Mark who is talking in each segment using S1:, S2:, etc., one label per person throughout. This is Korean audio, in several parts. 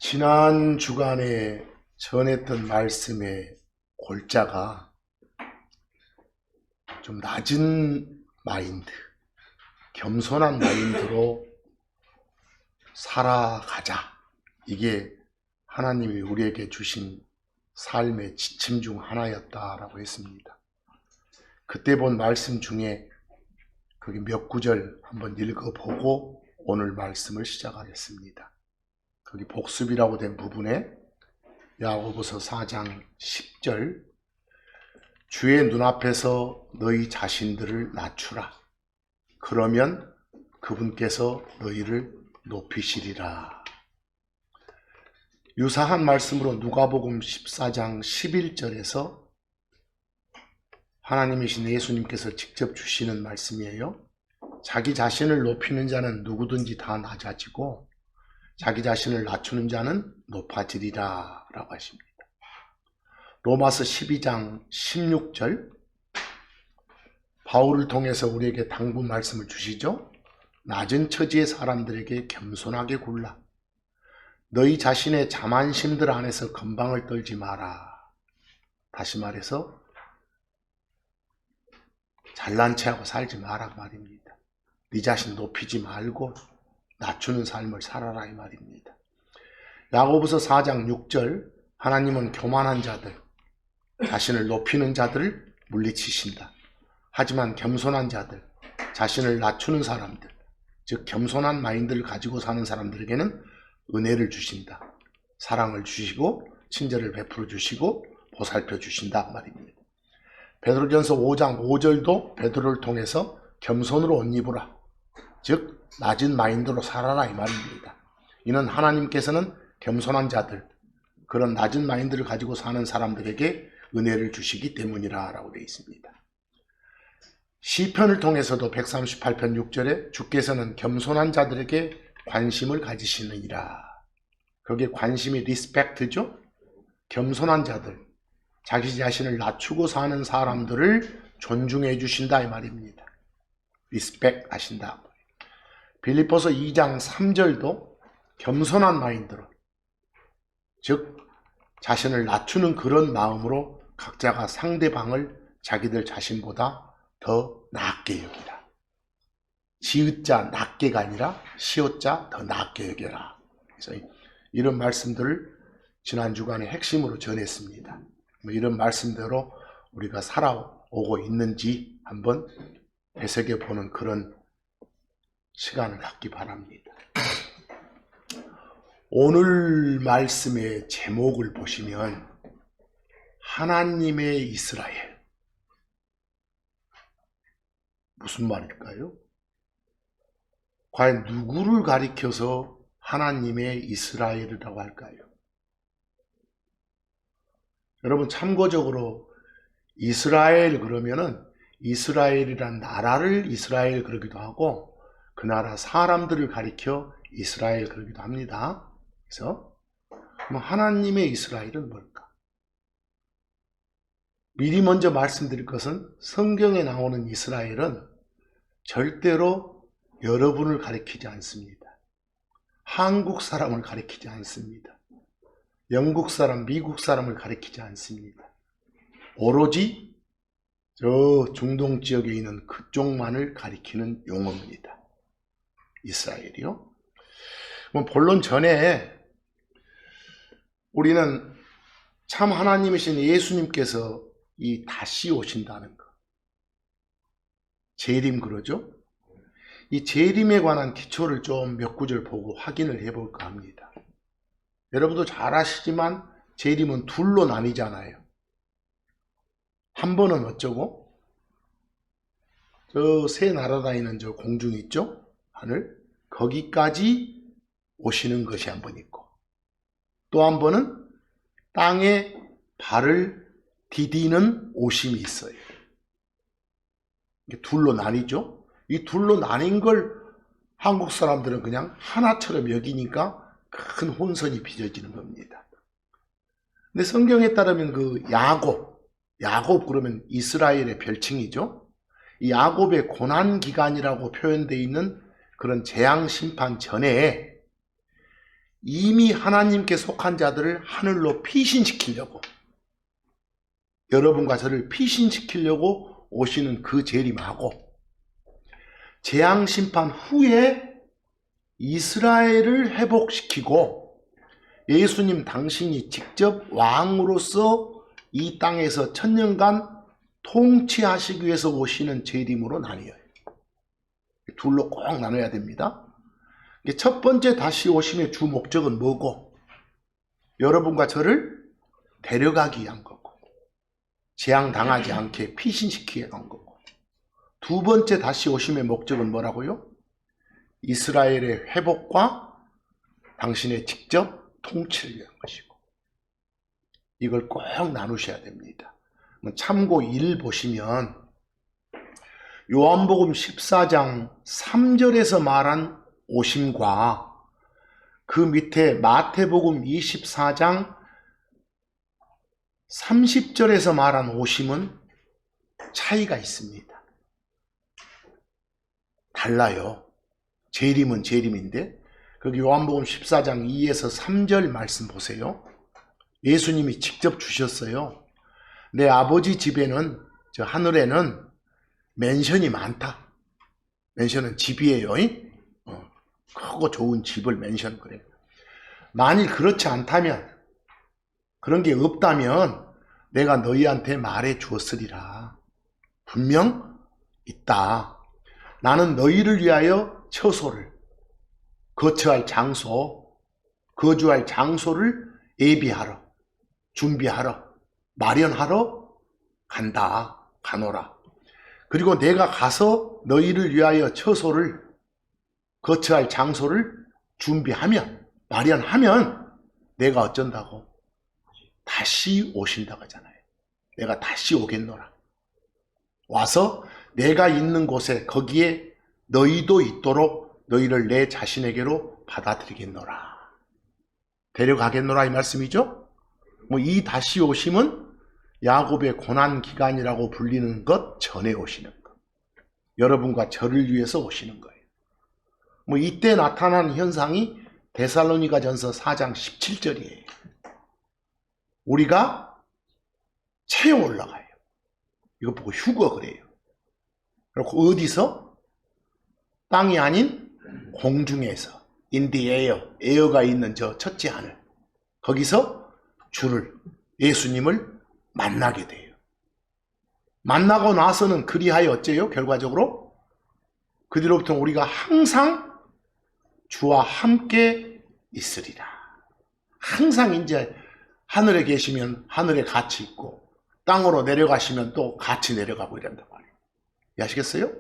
S1: 지난 주간에 전했던 말씀의 골자가 좀 낮은 마인드, 겸손한 마인드로 살아가자. 이게 하나님이 우리에게 주신 삶의 지침 중 하나였다라고 했습니다. 그때 본 말씀 중에 거기 몇 구절 한번 읽어보고 오늘 말씀을 시작하겠습니다. 거기 복습이라고 된 부분에 야고보서 4장 10절 주의 눈앞에서 너희 자신들을 낮추라. 그러면 그분께서 너희를 높이시리라. 유사한 말씀으로 누가복음 14장 11절에서 하나님이신 예수님께서 직접 주시는 말씀이에요. 자기 자신을 높이는 자는 누구든지 다 낮아지고 자기 자신을 낮추는 자는 높아지리라 라고 하십니다. 로마서 12장 16절 바울을 통해서 우리에게 당부 말씀을 주시죠. 낮은 처지의 사람들에게 겸손하게 굴라. 너희 자신의 자만심들 안에서 건방을 떨지 마라. 다시 말해서 잘난 체하고 살지 마라 말입니다. 네 자신 높이지 말고 낮추는 삶을 살아라 이 말입니다. 야고보서 4장 6절 하나님은 교만한 자들, 자신을 높이는 자들을 물리치신다. 하지만 겸손한 자들, 자신을 낮추는 사람들, 즉 겸손한 마인드를 가지고 사는 사람들에게는 은혜를 주신다. 사랑을 주시고 친절을 베풀어 주시고 보살펴 주신다 말입니다. 베드로전서 5장 5절도 베드로를 통해서 겸손으로 옷 입으라. 즉 낮은 마인드로 살아라 이 말입니다. 이는 하나님께서는 겸손한 자들, 그런 낮은 마인드를 가지고 사는 사람들에게 은혜를 주시기 때문이라 라고 되어 있습니다. 시편을 통해서도 138편 6절에 주께서는 겸손한 자들에게 관심을 가지시느니라. 거기에 관심이 리스펙트죠. 겸손한 자들, 자기 자신을 낮추고 사는 사람들을 존중해 주신다 이 말입니다. 리스펙 하신다. 빌립보서 2장 3절도 겸손한 마인드로, 즉 자신을 낮추는 그런 마음으로 각자가 상대방을 자기들 자신보다 더 낮게 여기라. 지읒자 낮게가 아니라 시옷자 더 낮게 여겨라. 그래서 이런 말씀들을 지난 주간에 핵심으로 전했습니다. 이런 말씀대로 우리가 살아오고 있는지 한번 해석해 보는 그런 시간을 갖기 바랍니다. 오늘 말씀의 제목을 보시면 하나님의 이스라엘, 무슨 말일까요? 과연 누구를 가리켜서 하나님의 이스라엘이라고 할까요? 여러분 참고적으로 이스라엘 그러면은 이스라엘이란 나라를 이스라엘 그러기도 하고 그 나라 사람들을 가리켜 이스라엘 그러기도 합니다. 그래서 하나님의 이스라엘은 뭘까? 미리 먼저 말씀드릴 것은 성경에 나오는 이스라엘은 절대로 여러분을 가리키지 않습니다. 한국 사람을 가리키지 않습니다. 영국 사람, 미국 사람을 가리키지 않습니다. 오로지 저 중동 지역에 있는 그쪽만을 가리키는 용어입니다. 이스라엘이요. 본론 전에 우리는 참 하나님이신 예수님께서 이 다시 오신다는 것, 재림 그러죠. 이 재림에 관한 기초를 좀 몇 구절 보고 확인을 해볼까 합니다. 여러분도 잘 아시지만 재림은 둘로 나뉘잖아요. 한 번은 어쩌고 저 새 날아다니는 저 공중 있죠? 하늘, 거기까지 오시는 것이 한 번 있고 또 한 번은 땅에 발을 디디는 오심이 있어요. 이게 둘로 나뉘죠. 이 둘로 나뉜 걸 한국 사람들은 그냥 하나처럼 여기니까 큰 혼선이 빚어지는 겁니다. 근데 성경에 따르면 그 야곱 그러면 이스라엘의 별칭이죠. 이 야곱의 고난기간이라고 표현되어 있는 그런 재앙심판 전에 이미 하나님께 속한 자들을 하늘로 피신시키려고, 여러분과 저를 피신시키려고 오시는 그 재림하고, 재앙 심판 후에 이스라엘을 회복시키고 예수님 당신이 직접 왕으로서 이 땅에서 천년간 통치하시기 위해서 오시는 재림으로 나뉘어요. 둘로 꼭 나눠야 됩니다. 첫 번째 다시 오심의 주 목적은 뭐고? 여러분과 저를 데려가기 위한 거고, 재앙당하지 않게 피신시키기 위한 거고, 두 번째 다시 오심의 목적은 뭐라고요? 이스라엘의 회복과 당신의 직접 통치를 위한 것이고, 이걸 꼭 나누셔야 됩니다. 참고 1 보시면 요한복음 14장 3절에서 말한 오심과 그 밑에 마태복음 24장 30절에서 말한 오심은 차이가 있습니다. 달라요. 재림은 재림인데, 거기 요한복음 14장 2에서 3절 말씀 보세요. 예수님이 직접 주셨어요. 내 아버지 집에는, 저 하늘에는 맨션이 많다. 맨션은 집이에요. 크고 좋은 집을 맨션 그래요. 만일 그렇지 않다면, 그런 게 없다면 내가 너희한테 말해 주었으리라. 분명 있다. 나는 너희를 위하여 처소를, 거처할 장소, 거주할 장소를 예비하러, 준비하러, 마련하러 간다. 가노라. 그리고 내가 가서 너희를 위하여 처소를, 거처할 장소를 준비하면, 마련하면 내가 어쩐다고? 다시 오신다고 하잖아요. 내가 다시 오겠노라. 와서 내가 있는 곳에, 거기에 너희도 있도록 너희를 내 자신에게로 받아들이겠노라. 데려가겠노라 이 말씀이죠. 이 다시 오심은 야곱의 고난 기간이라고 불리는 것 전에 오시는 것, 여러분과 저를 위해서 오시는 거예요. 이때 나타난 현상이 데살로니가전서 4장 17절이에요. 우리가 체험 올라가요. 이거 보고 휴거 그래요. 그리고 어디서? 땅이 아닌 공중에서, in the air, 에어가 있는 저 첫째 하늘, 거기서 주를, 예수님을 만나게 돼요. 만나고 나서는 그리하여 어째요? 결과적으로 그 뒤로부터 우리가 항상 주와 함께 있으리라. 항상 이제 하늘에 계시면 하늘에 같이 있고, 땅으로 내려가시면 또 같이 내려가고 이런단 말이에요. 아시겠어요?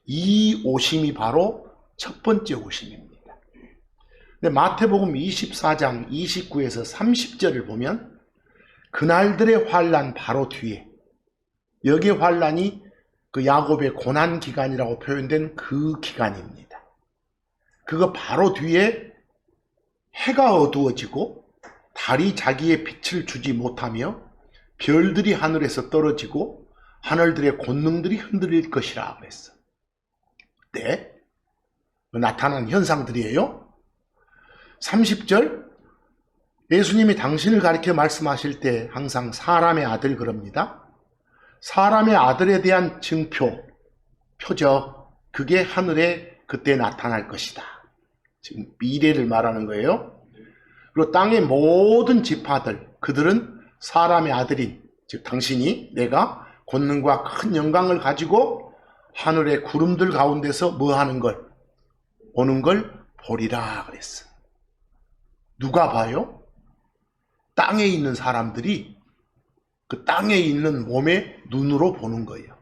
S1: 이 오심이 바로 첫 번째 오심입니다. 근데 마태복음 24장 29에서 30절을 보면 그날들의 환난 바로 뒤에, 여기에 환난이 그 야곱의 고난 기간이라고 표현된 그 기간입니다. 그거 바로 뒤에 해가 어두워지고 달이 자기의 빛을 주지 못하며 별들이 하늘에서 떨어지고 하늘들의 권능들이 흔들릴 것이라 그랬어. 네? 나타난 현상들이에요. 30절, 예수님이 당신을 가리켜 말씀하실 때 항상 사람의 아들 그럽니다. 사람의 아들에 대한 증표, 표적, 그게 하늘에 그때 나타날 것이다. 지금 미래를 말하는 거예요. 그리고 땅의 모든 지파들, 그들은 사람의 아들인, 즉 당신이, 내가 권능과 큰 영광을 가지고 하늘의 구름들 가운데서 뭐 하는 걸, 오는 걸 보리라 그랬어. 누가 봐요? 땅에 있는 사람들이 그 땅에 있는 몸의 눈으로 보는 거예요.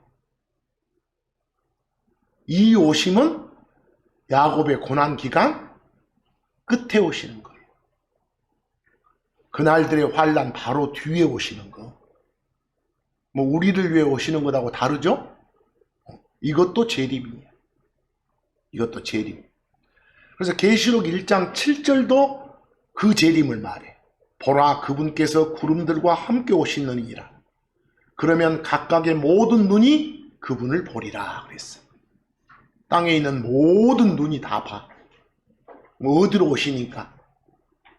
S1: 이 오심은 야곱의 고난 기간 끝에 오시는 거예요. 그날들의 환난 바로 뒤에 오시는 거. 우리를 위해 오시는 것하고 다르죠? 이것도 재림이에요. 이것도 재림. 그래서 계시록 1장 7절도 그 재림을 말해. 보라, 그분께서 구름들과 함께 오시느니라. 그러면 각각의 모든 눈이 그분을 보리라 그랬어. 땅에 있는 모든 눈이 다 봐. 어디로 오시니까?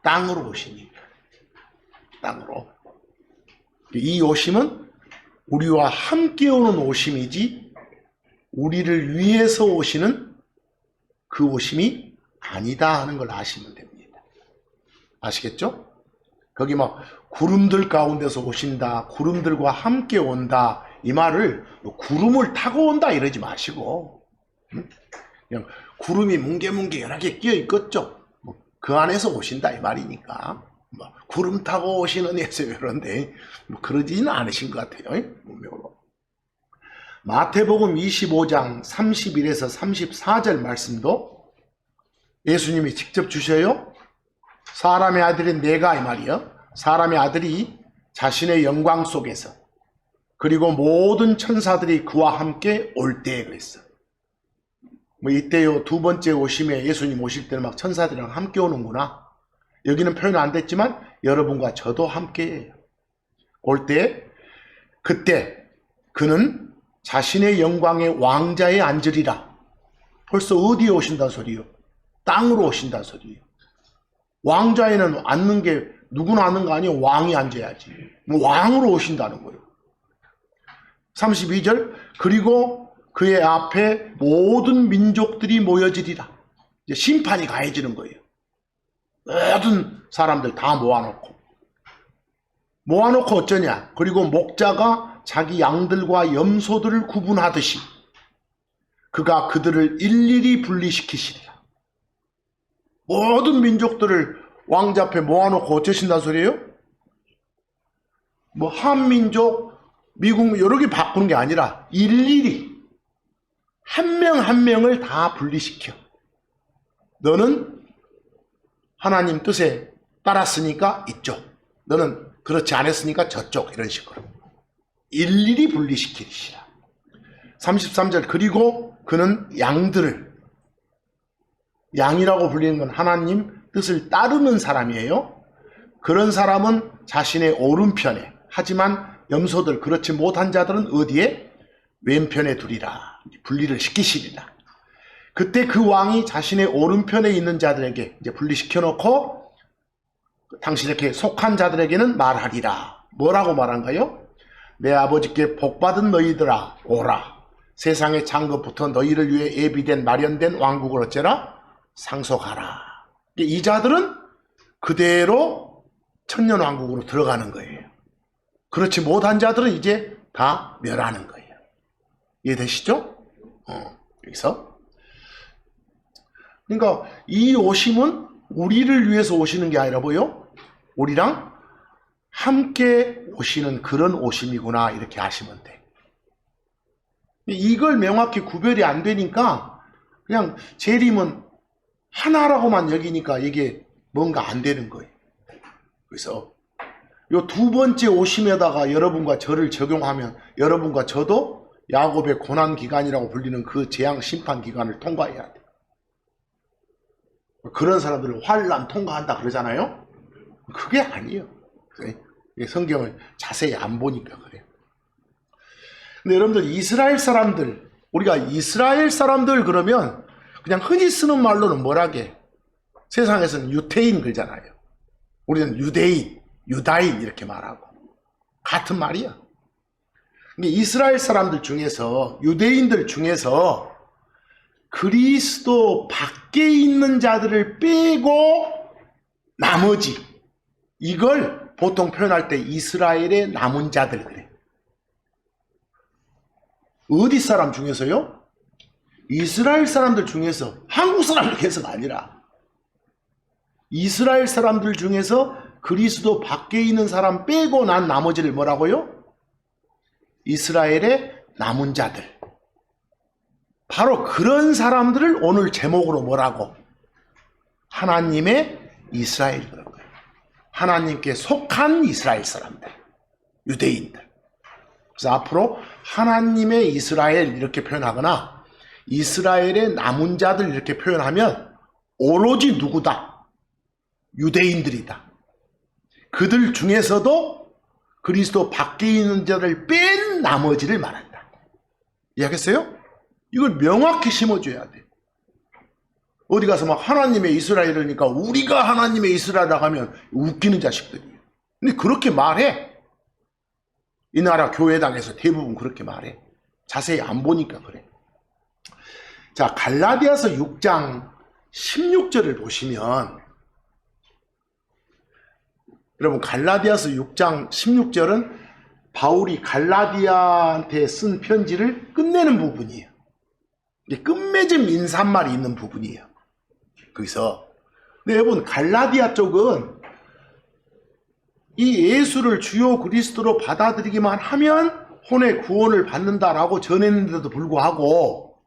S1: 땅으로 오시니까. 땅으로. 이 오심은 우리와 함께 오는 오심이지 우리를 위해서 오시는 그 오심이 아니다 하는 걸 아시면 됩니다. 아시겠죠? 거기 막 구름들 가운데서 오신다, 구름들과 함께 온다, 이 말을 구름을 타고 온다 이러지 마시고 그냥 구름이 뭉게뭉게 여러 개 끼어 있겠죠. 그 안에서 오신다 이 말이니까 구름 타고 오시는 예수 이런데 그러지는 않으신 것 같아요. 문맥으로. 마태복음 25장 31에서 34절 말씀도 예수님이 직접 주셔요. 사람의 아들인 내가 이 말이요. 사람의 아들이 자신의 영광 속에서 그리고 모든 천사들이 그와 함께 올 때에 그랬어. 이때요 두 번째 오심에 예수님 오실 때는 막 천사들이랑 함께 오는구나. 여기는 표현 안 됐지만 여러분과 저도 함께해요. 올 때 그때 그는 자신의 영광의 왕자에 앉으리라. 벌써 어디에 오신다는 소리요? 땅으로 오신다는 소리요. 왕자에는 앉는 게 누구나 앉는 거 아니에요. 왕이 앉아야지. 왕으로 오신다는 거예요. 32절 그리고 그의 앞에 모든 민족들이 모여지리라. 이제 심판이 가해지는 거예요. 모든 사람들 다 모아놓고 어쩌냐. 그리고 목자가 자기 양들과 염소들을 구분하듯이 그가 그들을 일일이 분리시키시리라. 모든 민족들을 왕자 앞에 모아놓고 어쩌신다는 소리예요? 한민족, 미국 여러 개 바꾸는 게 아니라 일일이 한 명 한 명을 다 분리시켜. 너는 하나님 뜻에 따랐으니까 이쪽, 너는 그렇지 않았으니까 저쪽, 이런 식으로 일일이 분리시키시라. 33절 그리고 그는 양들을, 양이라고 불리는 건 하나님 뜻을 따르는 사람이에요. 그런 사람은 자신의 오른편에, 하지만 염소들 그렇지 못한 자들은 어디에? 왼편에 두리라. 분리를 시키시리라. 그때 그 왕이 자신의 오른편에 있는 자들에게 이제 분리시켜 놓고 당신에게 속한 자들에게는 말하리라. 뭐라고 말한가요? 내 아버지께 복받은 너희들아 오라. 세상의 창것부터 너희를 위해 예비된 마련된 왕국을 어째라? 상속하라. 이 자들은 그대로 천년왕국으로 들어가는 거예요. 그렇지 못한 자들은 이제 다 멸하는 거예요. 이해되시죠? 여기서. 그러니까 이 오심은 우리를 위해서 오시는 게 아니라 뭐요? 우리랑 함께 오시는 그런 오심이구나 이렇게 아시면 돼. 이걸 명확히 구별이 안 되니까 그냥 재림은 하나라고만 여기니까 이게 뭔가 안 되는 거예요. 그래서 요 두 번째 오심에다가 여러분과 저를 적용하면 여러분과 저도 야곱의 고난 기간이라고 불리는 그 재앙 심판 기간을 통과해야 돼. 그런 사람들은 환난 통과한다 그러잖아요. 그게 아니에요. 성경을 자세히 안 보니까 그래요. 근데 여러분들 이스라엘 사람들, 우리가 이스라엘 사람들 그러면 그냥 흔히 쓰는 말로는 뭐라게? 세상에서는 유태인 그러잖아요. 우리는 유대인, 유다인 이렇게 말하고 같은 말이야. 근데 이스라엘 사람들 중에서, 유대인들 중에서 그리스도 밖에 있는 자들을 빼고 나머지, 이걸 보통 표현할 때 이스라엘의 남은 자들 그래. 어디 사람 중에서요? 이스라엘 사람들 중에서, 한국 사람들 중에서가 아니라 이스라엘 사람들 중에서 그리스도 밖에 있는 사람 빼고 난 나머지를 뭐라고요? 이스라엘의 남은 자들. 바로 그런 사람들을 오늘 제목으로 뭐라고? 하나님의 이스라엘 그런 거예요. 하나님께 속한 이스라엘 사람들, 유대인들. 그래서 앞으로 하나님의 이스라엘 이렇게 표현하거나 이스라엘의 남은 자들 이렇게 표현하면 오로지 누구다? 유대인들이다. 그들 중에서도 그리스도 밖에 있는 자를 뺀 나머지를 말한다. 이해하겠어요? 이걸 명확히 심어줘야 돼. 어디 가서 막 하나님의 이스라엘이니까 우리가 하나님의 이스라엘이라고 하면 웃기는 자식들이에요. 근데 그렇게 말해. 이 나라 교회당에서 대부분 그렇게 말해. 자세히 안 보니까 그래. 자, 갈라디아서 6장 16절을 보시면, 여러분 갈라디아서 6장 16절은 바울이 갈라디아한테 쓴 편지를 끝내는 부분이에요. 끝맺음 인사말이 있는 부분이에요. 거기서. 근데 여러분 갈라디아 쪽은 이 예수를 주요 그리스도로 받아들이기만 하면 혼의 구원을 받는다라고 전했는데도 불구하고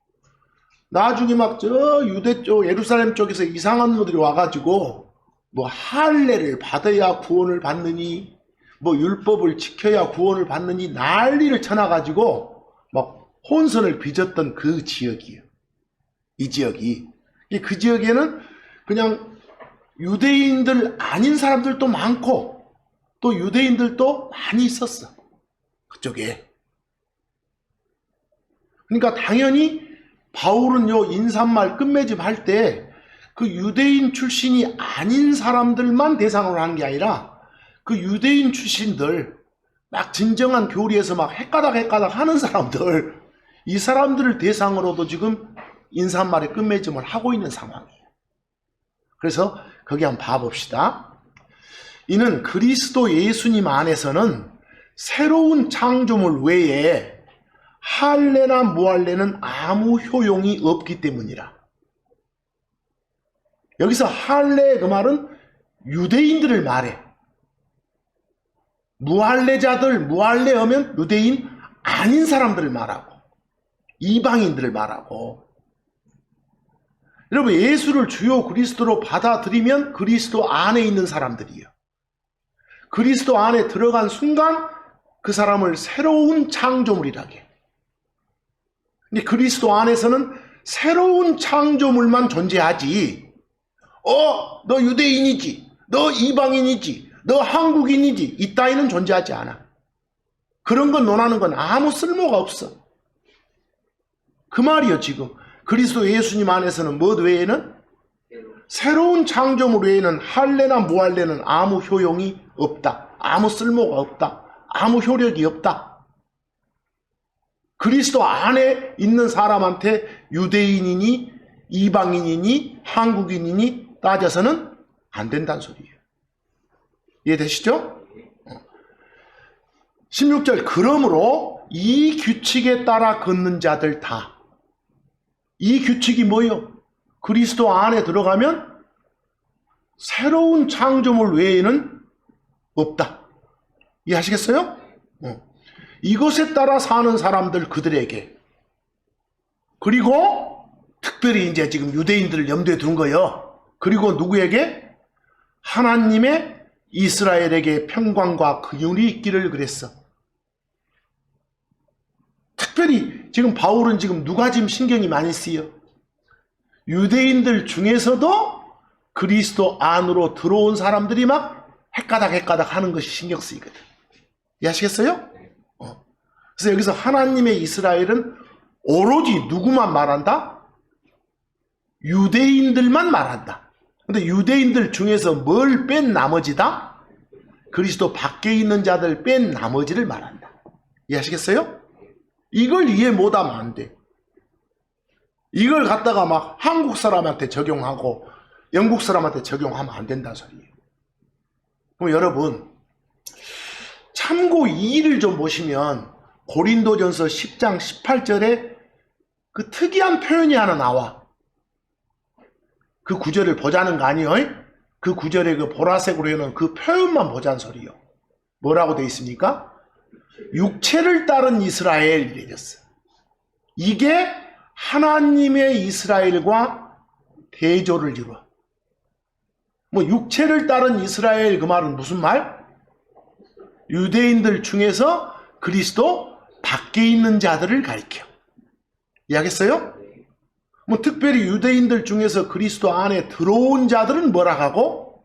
S1: 나중에 막 저 유대 쪽 예루살렘 쪽에서 이상한 놈들이 와가지고 뭐 할례를 받아야 구원을 받느니 뭐 율법을 지켜야 구원을 받느니 난리를 쳐놔가지고 막 혼선을 빚었던 그 지역이에요. 이 지역이. 그 지역에는 그냥 유대인들 아닌 사람들도 많고 또 유대인들도 많이 있었어. 그쪽에. 그러니까 당연히 바울은 요 인사말 끝맺음 할 때 그 유대인 출신이 아닌 사람들만 대상으로 하는 게 아니라 그 유대인 출신들 막 진정한 교리에서 막 헷가닥 하는 사람들, 이 사람들을 대상으로도 지금 인사말의 끝맺음을 하고 있는 상황이에요. 그래서 거기 한번 봐봅시다. 이는 그리스도 예수님 안에서는 새로운 창조물 외에 할례나 무할례는 아무 효용이 없기 때문이라. 여기서 할례 그 말은 유대인들을 말해. 무할례자들, 무할례 하면 유대인 아닌 사람들을 말하고 이방인들을 말하고. 여러분 예수를 주요 그리스도로 받아들이면 그리스도 안에 있는 사람들이에요. 그리스도 안에 들어간 순간 그 사람을 새로운 창조물이라게. 근데 그리스도 안에서는 새로운 창조물만 존재하지. 너 유대인이지, 너 이방인이지, 너 한국인이지, 이 따위는 존재하지 않아. 그런 건 논하는 건 아무 쓸모가 없어. 그 말이요. 지금 그리스도 예수님 안에서는 무엇 외에는 새로운 창조물 외에는 할례나 무할례는 아무 효용이 없다. 아무 쓸모가 없다. 아무 효력이 없다. 그리스도 안에 있는 사람한테 유대인이니 이방인이니 한국인이니 따져서는 안 된다는 소리예요. 이해되시죠? 16절 그러므로 이 규칙에 따라 걷는 자들 다. 이 규칙이 뭐예요? 그리스도 안에 들어가면 새로운 창조물 외에는 없다. 이해하시겠어요? 이것에 따라 사는 사람들 그들에게, 그리고 특별히 이제 지금 유대인들을 염두에 둔 거예요. 그리고 누구에게? 하나님의 이스라엘에게 평강과 긍휼이 있기를 그랬어. 특별히 지금 바울은 지금 누가 지금 신경이 많이 쓰여? 유대인들 중에서도 그리스도 안으로 들어온 사람들이 막 헷가닥 하는 것이 신경 쓰이거든. 이해하시겠어요? 그래서 여기서 하나님의 이스라엘은 오로지 누구만 말한다? 유대인들만 말한다. 근데 유대인들 중에서 뭘 뺀 나머지다? 그리스도 밖에 있는 자들 뺀 나머지를 말한다. 이해하시겠어요? 이걸 이해 못하면 안 돼. 이걸 갖다가 막 한국 사람한테 적용하고 영국 사람한테 적용하면 안 된다는 소리예요. 그럼 여러분 참고 2를 좀 보시면 고린도전서 10장 18절에 그 특이한 표현이 하나 나와. 그 구절을 보자는 거 아니에요? 그 구절에 그 보라색으로 해놓은 그 표현만 보자는 소리요. 뭐라고 되어 있습니까? 육체를 따른 이스라엘 이래졌어. 이게 하나님의 이스라엘과 대조를 이루어. 뭐 육체를 따른 이스라엘 그 말은 무슨 말? 유대인들 중에서 그리스도 밖에 있는 자들을 가리켜. 이해하겠어요? 뭐 특별히 유대인들 중에서 그리스도 안에 들어온 자들은 뭐라 하고?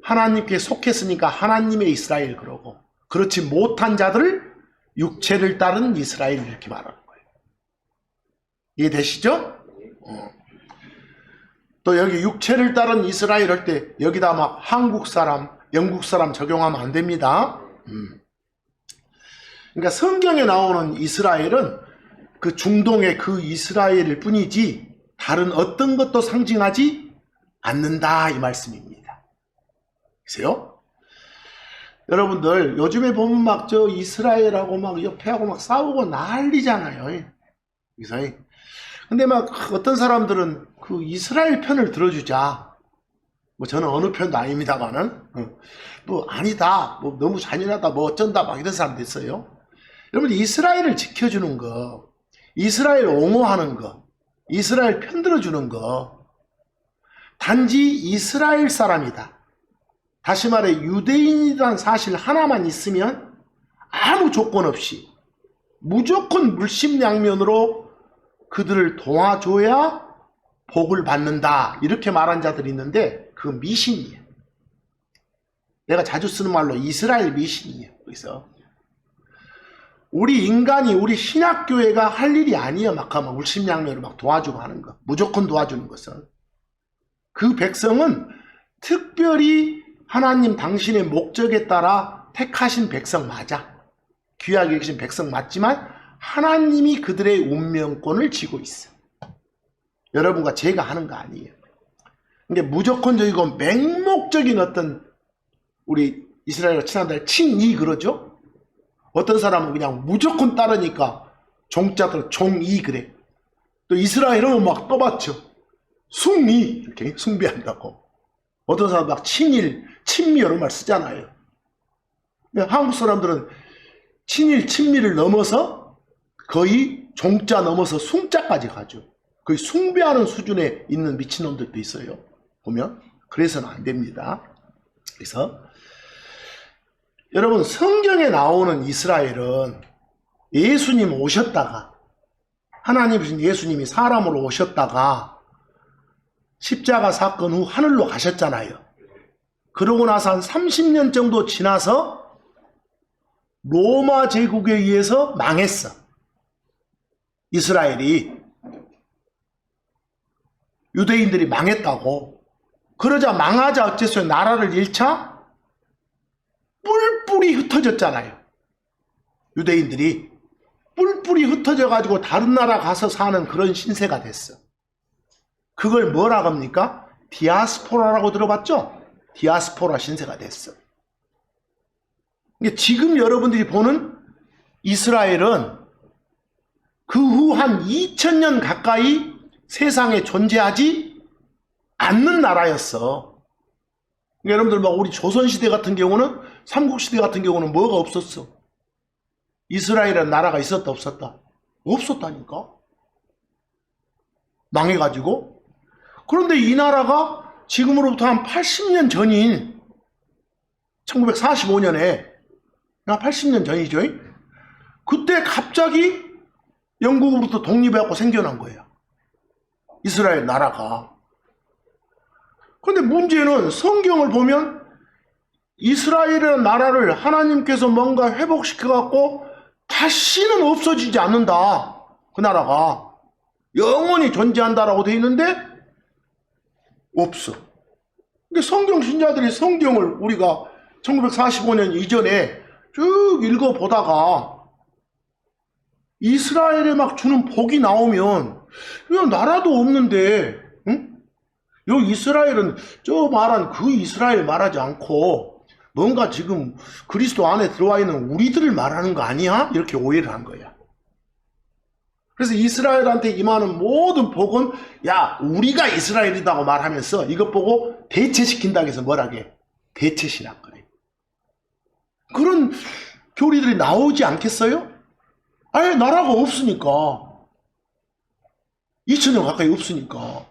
S1: 하나님께 속했으니까 하나님의 이스라엘 그러고, 그렇지 못한 자들을 육체를 따른 이스라엘 이렇게 말하는 거예요. 이해되시죠? 또 여기 육체를 따른 이스라엘 할 때 여기다 막 한국 사람, 영국 사람 적용하면 안 됩니다. 그러니까 성경에 나오는 이스라엘은 그 중동의 그 이스라엘일 뿐이지 다른 어떤 것도 상징하지 않는다 이 말씀입니다. 보세요. 여러분들 요즘에 보면 막 저 이스라엘하고 막 옆에하고 막 싸우고 난리잖아요. 그래서 근데 막 어떤 사람들은 그 이스라엘 편을 들어주자. 뭐 저는 어느 편도 아닙니다만은 뭐 아니다. 뭐 너무 잔인하다. 뭐 어쩐다. 막 이런 사람도 있어요. 여러분 이스라엘을 지켜주는 거, 이스라엘 옹호하는 거, 이스라엘 편 들어주는 거 단지 이스라엘 사람이다. 다시 말해 유대인이라는 사실 하나만 있으면 아무 조건 없이 무조건 물심양면으로 그들을 도와줘야 복을 받는다 이렇게 말한 자들이 있는데 그 미신이에요. 내가 자주 쓰는 말로 이스라엘 미신이에요. 그래서 우리 인간이 우리 신학교회가 할 일이 아니에요. 막 물심양면으로 막 도와주고 하는 거. 무조건 도와주는 것은. 그 백성은 특별히 하나님 당신의 목적에 따라 택하신 백성 맞아. 귀하게 계신 백성 맞지만 하나님이 그들의 운명권을 쥐고 있어. 여러분과 제가 하는 거 아니에요. 그러니까 무조건적이고 맹목적인 어떤 우리 이스라엘과 친한들 친이 그러죠. 어떤 사람은 그냥 무조건 따르니까 종자들 종이 그래. 또 이스라엘은 막 떠받쳐. 숭이 이렇게 숭배한다고. 어떤 사람은 막 친일, 친미 이런 말 쓰잖아요. 한국 사람들은 친일, 친미를 넘어서 거의 종자 넘어서 숭자까지 가죠. 거의 숭배하는 수준에 있는 미친놈들도 있어요. 보면 그래서는 안 됩니다. 그래서 여러분 성경에 나오는 이스라엘은 예수님 오셨다가 하나님이신 예수님이 사람으로 오셨다가 십자가 사건 후 하늘로 가셨잖아요. 그러고 나서 한 30년 정도 지나서 로마 제국에 의해서 망했어. 이스라엘이 유대인들이 망했다고. 그러자 망하자 어째서 나라를 잃자 뿔뿔이 흩어졌잖아요. 유대인들이 뿔뿔이 흩어져 가지고 다른 나라 가서 사는 그런 신세가 됐어. 그걸 뭐라고 합니까? 디아스포라라고 들어봤죠? 디아스포라 신세가 됐어. 지금 여러분들이 보는 이스라엘은 그 후 한 2000년 가까이 세상에 존재하지 않는 나라였어. 여러분들 막 우리 조선시대 같은 경우는 삼국시대 같은 경우는 뭐가 없었어? 이스라엘이라는 나라가 있었다 없었다? 없었다니까. 망해가지고. 그런데 이 나라가 지금으로부터 한 80년 전인 1945년에 80년 전이죠. 그때 갑자기 영국으로부터 독립해갖고 생겨난 거예요. 이스라엘 나라가. 그런데 문제는 성경을 보면 이스라엘이라는 나라를 하나님께서 뭔가 회복시켜갖고 다시는 없어지지 않는다. 그 나라가. 영원히 존재한다라고 되어 있는데 없어. 그러니까 성경 신자들이 성경을 우리가 1945년 이전에 쭉 읽어보다가 이스라엘에 막 주는 복이 나오면 그냥 나라도 없는데 응? 여기 이스라엘은 저 말한 그 이스라엘 말하지 않고 뭔가 지금 그리스도 안에 들어와 있는 우리들을 말하는 거 아니야? 이렇게 오해를 한 거야. 그래서 이스라엘한테 임하는 모든 복은 야 우리가 이스라엘이라고 말하면서 이것 보고 대체시킨다고 해서 뭐라게? 대체신학 그래. 그런 교리들이 나오지 않겠어요? 아예 나라가 없으니까. 2000년 가까이 없으니까.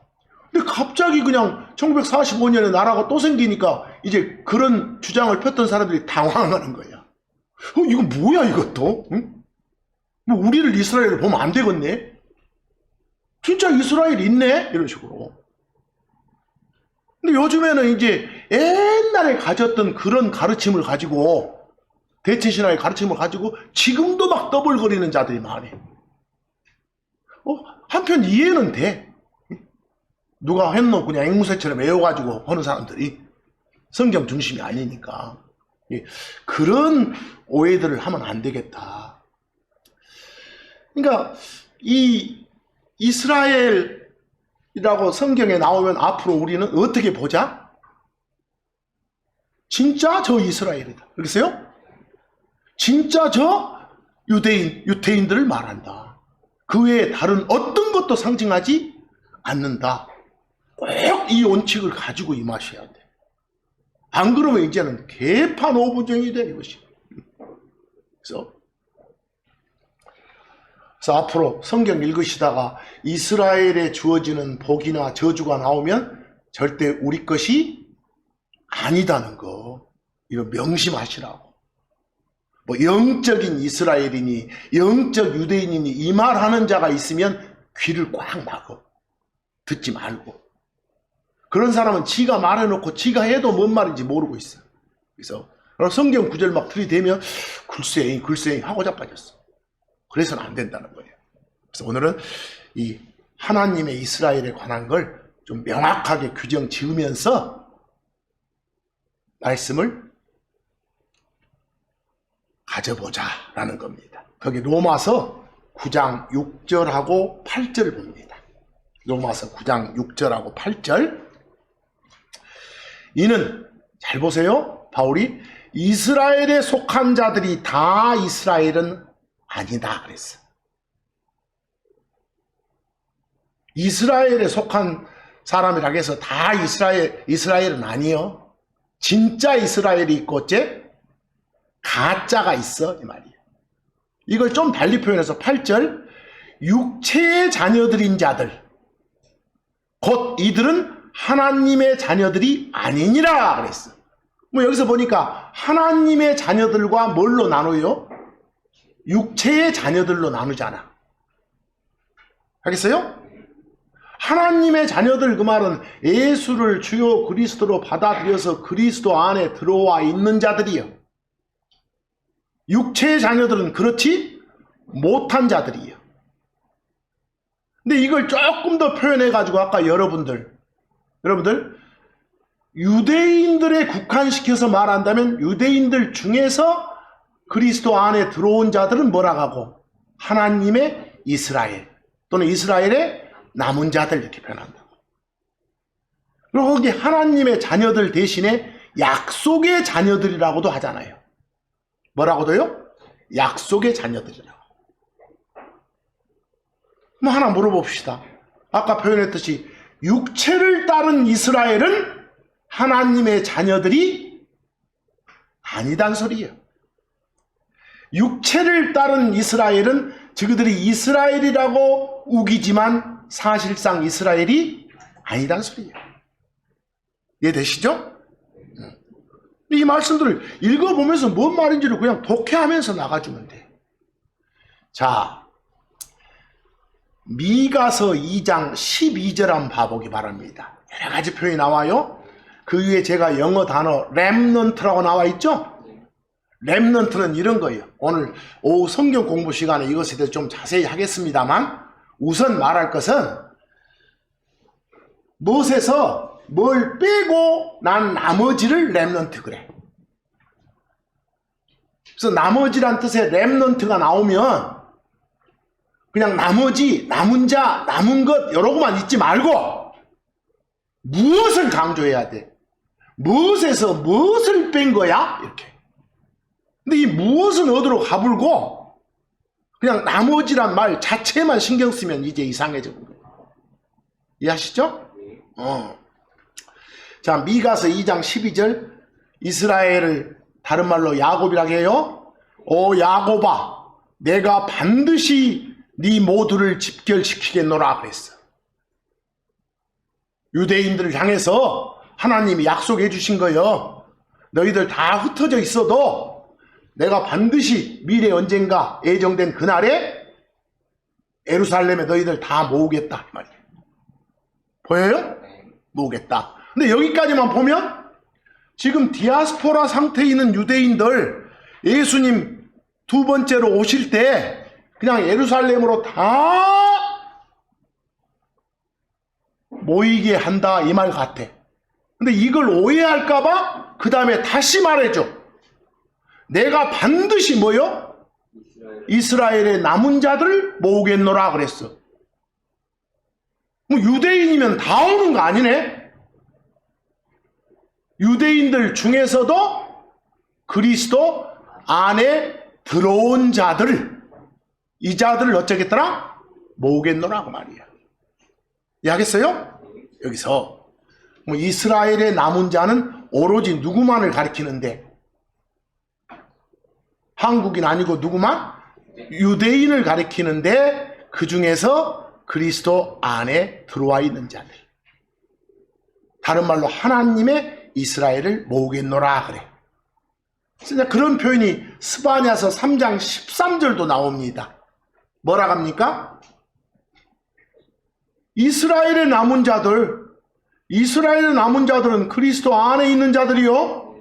S1: 근데 갑자기 그냥 1945년에 나라가 또 생기니까 이제 그런 주장을 폈던 사람들이 당황하는 거야. 이거 뭐야 이것도? 응? 뭐 우리를 이스라엘을 보면 안 되겠네? 진짜 이스라엘 있네? 이런 식으로. 근데 요즘에는 이제 옛날에 가졌던 그런 가르침을 가지고 대체신화의 가르침을 가지고 지금도 막 떠벌거리는 자들이 많아. 한편 이해는 돼. 누가 했노 그냥 앵무새처럼 외워가지고 하는 사람들이 성경 중심이 아니니까 그런 오해들을 하면 안 되겠다. 그러니까 이 이스라엘이라고 성경에 나오면 앞으로 우리는 어떻게 보자? 진짜 저 이스라엘이다. 그랬어요? 진짜 저 유태인들을 말한다. 그 외에 다른 어떤 것도 상징하지 않는다. 꼭 이 원칙을 가지고 임하셔야 돼. 안 그러면 이제는 개판 오부정이 돼, 이것이. 그래서 앞으로 성경 읽으시다가 이스라엘에 주어지는 복이나 저주가 나오면 절대 우리 것이 아니다는 거, 이거 명심하시라고. 뭐 영적인 이스라엘이니 영적 유대인이니 이 말하는 자가 있으면 귀를 꽉 막어. 듣지 말고. 그런 사람은 지가 말해놓고 지가 해도 뭔 말인지 모르고 있어. 그래서 성경 구절 막 들이대면 글쎄 하고 자빠졌어. 그래서는 안 된다는 거예요. 그래서 오늘은 이 하나님의 이스라엘에 관한 걸 좀 명확하게 규정 지으면서 말씀을 가져보자라는 겁니다. 거기 로마서 9장 6절하고 8절 봅니다. 로마서 9장 6절하고 8절. 이는 잘 보세요. 바울이 이스라엘에 속한 자들이 다 이스라엘은 아니다 그랬어. 이스라엘에 속한 사람이라고 해서 다 이스라엘은 아니요. 진짜 이스라엘이 있고 어째? 가짜가 있어 이 말이에요. 이걸 좀 달리 표현해서 8절 육체의 자녀들인 자들 곧 이들은 하나님의 자녀들이 아니니라 그랬어. 뭐 여기서 보니까 하나님의 자녀들과 뭘로 나눠요? 육체의 자녀들로 나누잖아. 알겠어요? 하나님의 자녀들 그 말은 예수를 주요 그리스도로 받아들여서 그리스도 안에 들어와 있는 자들이요. 육체의 자녀들은 그렇지 못한 자들이요. 근데 이걸 조금 더 표현해가지고 아까 여러분들 유대인들에 국한시켜서 말한다면 유대인들 중에서 그리스도 안에 들어온 자들은 뭐라고 하고 하나님의 이스라엘 또는 이스라엘의 남은 자들 이렇게 표현한다고. 그리고 거기 하나님의 자녀들 대신에 약속의 자녀들이라고도 하잖아요. 뭐라고도요? 약속의 자녀들이라고. 뭐 하나 물어봅시다. 아까 표현했듯이 육체를 따른 이스라엘은 하나님의 자녀들이 아니단 소리예요. 육체를 따른 이스라엘은 저들이 이스라엘이라고 우기지만 사실상 이스라엘이 아니단 소리예요. 이해되시죠? 이 말씀들을 읽어보면서 뭔 말인지를 그냥 독해하면서 나가주면 돼. 자, 미가서 2장 12절 한번 봐보기 바랍니다. 여러 가지 표현이 나와요. 그 위에 제가 영어 단어 렘넌트라고 나와 있죠? 렘넌트는 이런 거예요. 오늘 오후 성경 공부 시간에 이것에 대해서 좀 자세히 하겠습니다만 우선 말할 것은 무엇에서 뭘 빼고 난 나머지를 렘넌트 그래. 그래서 나머지란 뜻의 렘넌트가 나오면 그냥 나머지, 남은 자, 남은 것 여러 것만 잊지 말고 무엇을 강조해야 돼? 무엇에서 무엇을 뺀 거야? 이렇게. 근데 이 무엇은 어디로 가불고 그냥 나머지란 말 자체만 신경 쓰면 이제 이상해져. 이해하시죠? 자, 미가서 2장 12절 이스라엘을 다른 말로 야곱이라고 해요. 오 야곱아 내가 반드시 네 모두를 집결시키겠노라 그랬어. 유대인들을 향해서 하나님이 약속해 주신 거예요. 너희들 다 흩어져 있어도 내가 반드시 미래 언젠가 예정된 그날에 예루살렘에 너희들 다 모으겠다 이 말이에요. 보여요? 모으겠다. 근데 여기까지만 보면 지금 디아스포라 상태에 있는 유대인들 예수님 두 번째로 오실 때 그냥 예루살렘으로 다 모이게 한다 이 말 같아. 근데 이걸 오해할까봐 그 다음에 다시 말해줘. 내가 반드시 뭐요? 이스라엘의 남은 자들을 모으겠노라 그랬어. 뭐 유대인이면 다 오는 거 아니네? 유대인들 중에서도 그리스도 안에 들어온 자들, 이 자들을 어쩌겠더라? 모으겠노라 그 말이야. 이해하겠어요? 여기서 뭐 이스라엘의 남은 자는 오로지 누구만을 가리키는데, 한국인 아니고 누구만? 유대인을 가리키는데, 그 중에서 그리스도 안에 들어와 있는 자들, 다른 말로 하나님의 이스라엘을 모으겠노라 그래. 진짜 그런 표현이 스바냐서 3장 13절도 나옵니다. 뭐라 합니까? 이스라엘의 남은 자들, 이스라엘의 남은 자들은 그리스도 안에 있는 자들이요,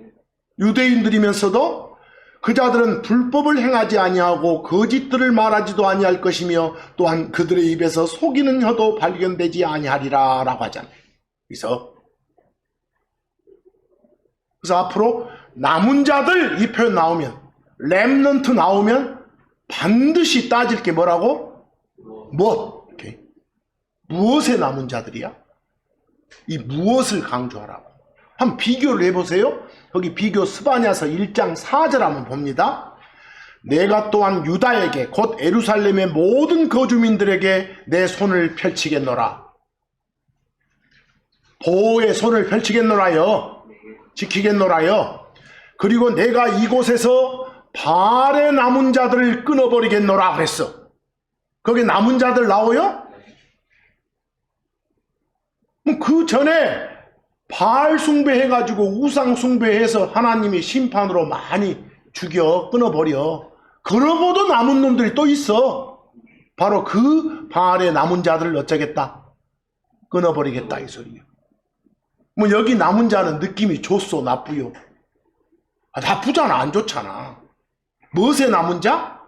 S1: 유대인들이면서도 그 자들은 불법을 행하지 아니하고 거짓들을 말하지도 아니할 것이며 또한 그들의 입에서 속이는 혀도 발견되지 아니하리라 라고 하잖아요. 그래서 앞으로 남은 자들 이 표현 나오면, 렘넌트 나오면 반드시 따질 게 뭐라고? 무엇? 이렇게. 무엇의 남은 자들이야? 이 무엇을 강조하라고. 한번 비교를 해보세요. 거기 비교 스바냐서 1장 4절 한번 봅니다. 내가 또한 유다에게 곧 예루살렘의 모든 거주민들에게 내 손을 펼치겠노라. 보호의 손을 펼치겠노라요. 지키겠노라요. 그리고 내가 이곳에서 바알의 남은 자들을 끊어버리겠노라 그랬어. 거기 남은 자들 나와요? 그 전에 바알 숭배해가지고 우상 숭배해서 하나님이 심판으로 많이 죽여 끊어버려. 그러고도 남은 놈들이 또 있어. 바로 그 바알의 남은 자들을 어쩌겠다? 끊어버리겠다 이 소리예요. 뭐 여기 남은 자는 느낌이 좋소 나쁘요? 나쁘잖아, 안 좋잖아. 무엇의 남은 자?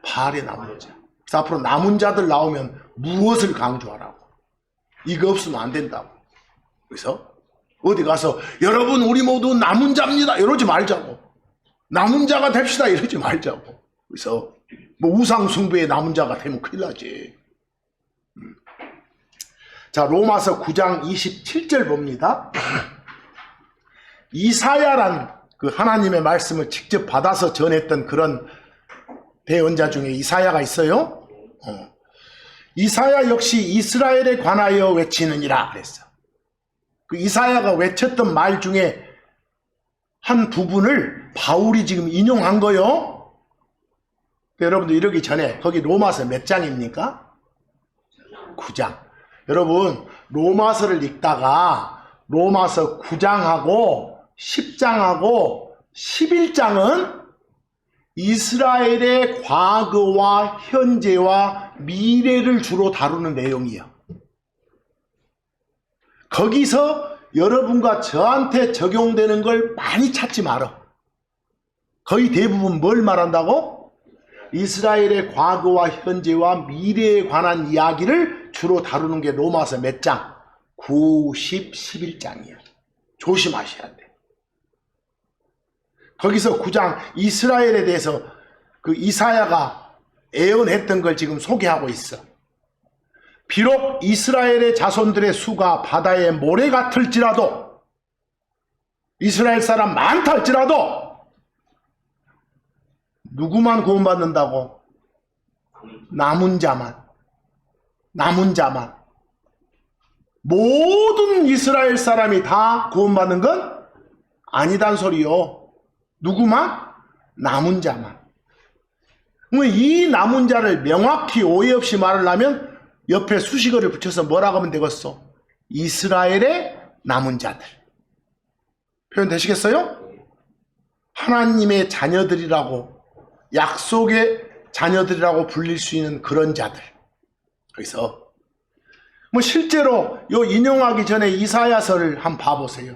S1: 바알의 남은 자. 그래서 앞으로 남은 자들 나오면 무엇을 강조하라고? 이거 없으면 안 된다고. 그래서 어디 가서 여러분 우리 모두 남은 자입니다 이러지 말자고. 남은 자가 됩시다 이러지 말자고. 그래서 뭐 우상 숭배의 남은 자가 되면 큰일 나지. 자, 로마서 9장 27절 봅니다. 이사야란 그 하나님의 말씀을 직접 받아서 전했던 그런 대언자 중에 이사야가 있어요. 이사야 역시 이스라엘에 관하여 외치느니라 그랬어. 그 이사야가 외쳤던 말 중에 한 부분을 바울이 지금 인용한 거요. 여러분들 이러기 전에 거기 로마서 몇 장입니까? 9장. 여러분 로마서를 읽다가 로마서 9장하고 10장하고 11장은 이스라엘의 과거와 현재와 미래를 주로 다루는 내용이에요. 거기서 여러분과 저한테 적용되는 걸 많이 찾지 말아. 거의 대부분 뭘 말한다고? 이스라엘의 과거와 현재와 미래에 관한 이야기를 주로 다루는 게 로마서 몇 장? 9, 10, 11장이에요. 조심하셔야 돼. 거기서 9장 이스라엘에 대해서 그 이사야가 예언했던 걸 지금 소개하고 있어. 비록 이스라엘의 자손들의 수가 바다의 모래 같을지라도, 이스라엘 사람 많다 할지라도 누구만 구원받는다고? 남은 자만. 남은 자만. 모든 이스라엘 사람이 다 구원받는 건 아니단 소리요. 누구만? 남은 자만. 이 남은 자를 명확히 오해 없이 말하려면 옆에 수식어를 붙여서 뭐라고 하면 되겠어? 이스라엘의 남은 자들. 표현 되시겠어요? 하나님의 자녀들이라고, 약속의 자녀들이라고 불릴 수 있는 그런 자들. 그래서 뭐 실제로 요 인용하기 전에 이사야서를 한번 봐보세요.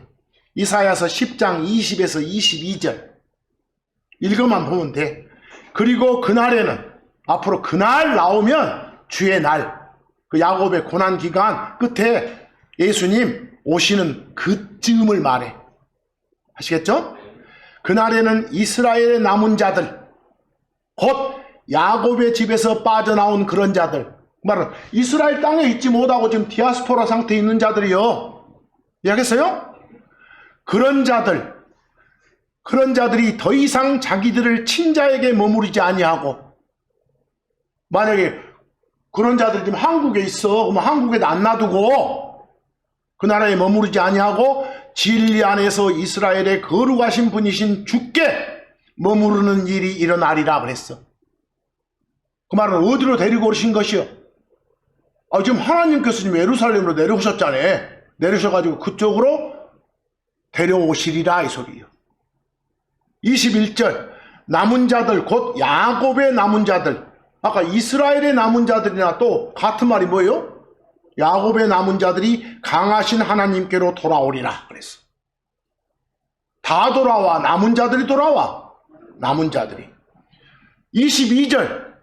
S1: 이사야서 10장 20에서 22절 읽어만 보면 돼. 그리고 그날에는, 앞으로 그날 나오면 주의 날, 그 야곱의 고난 기간 끝에 예수님 오시는 그쯤을 말해. 아시겠죠? 그날에는 이스라엘의 남은 자들, 곧 야곱의 집에서 빠져나온 그런 자들, 말은 이스라엘 땅에 있지 못하고 지금 디아스포라 상태에 있는 자들이요. 이해하겠어요? 그런 자들이 더 이상 자기들을 친자에게 머무르지 아니하고, 만약에 그런 자들이 지금 한국에 있어, 그러면 한국에 안 놔두고 그 나라에 머무르지 아니하고 진리 안에서 이스라엘의 거룩하신 분이신 주께 머무르는 일이 일어나리라 그랬어. 그 말은 어디로 데리고 오신 것이요? 지금 하나님께서 지금 예루살렘으로 내려오셨잖아요. 내려오셔가지고 그쪽으로 데려오시리라 이 소리요. 21절 남은 자들 곧 야곱의 남은 자들, 아까 이스라엘의 남은 자들이나 또 같은 말이 뭐예요? 야곱의 남은 자들이 강하신 하나님께로 돌아오리라 그랬어. 다 돌아와. 남은 자들이 돌아와. 남은 자들이. 22절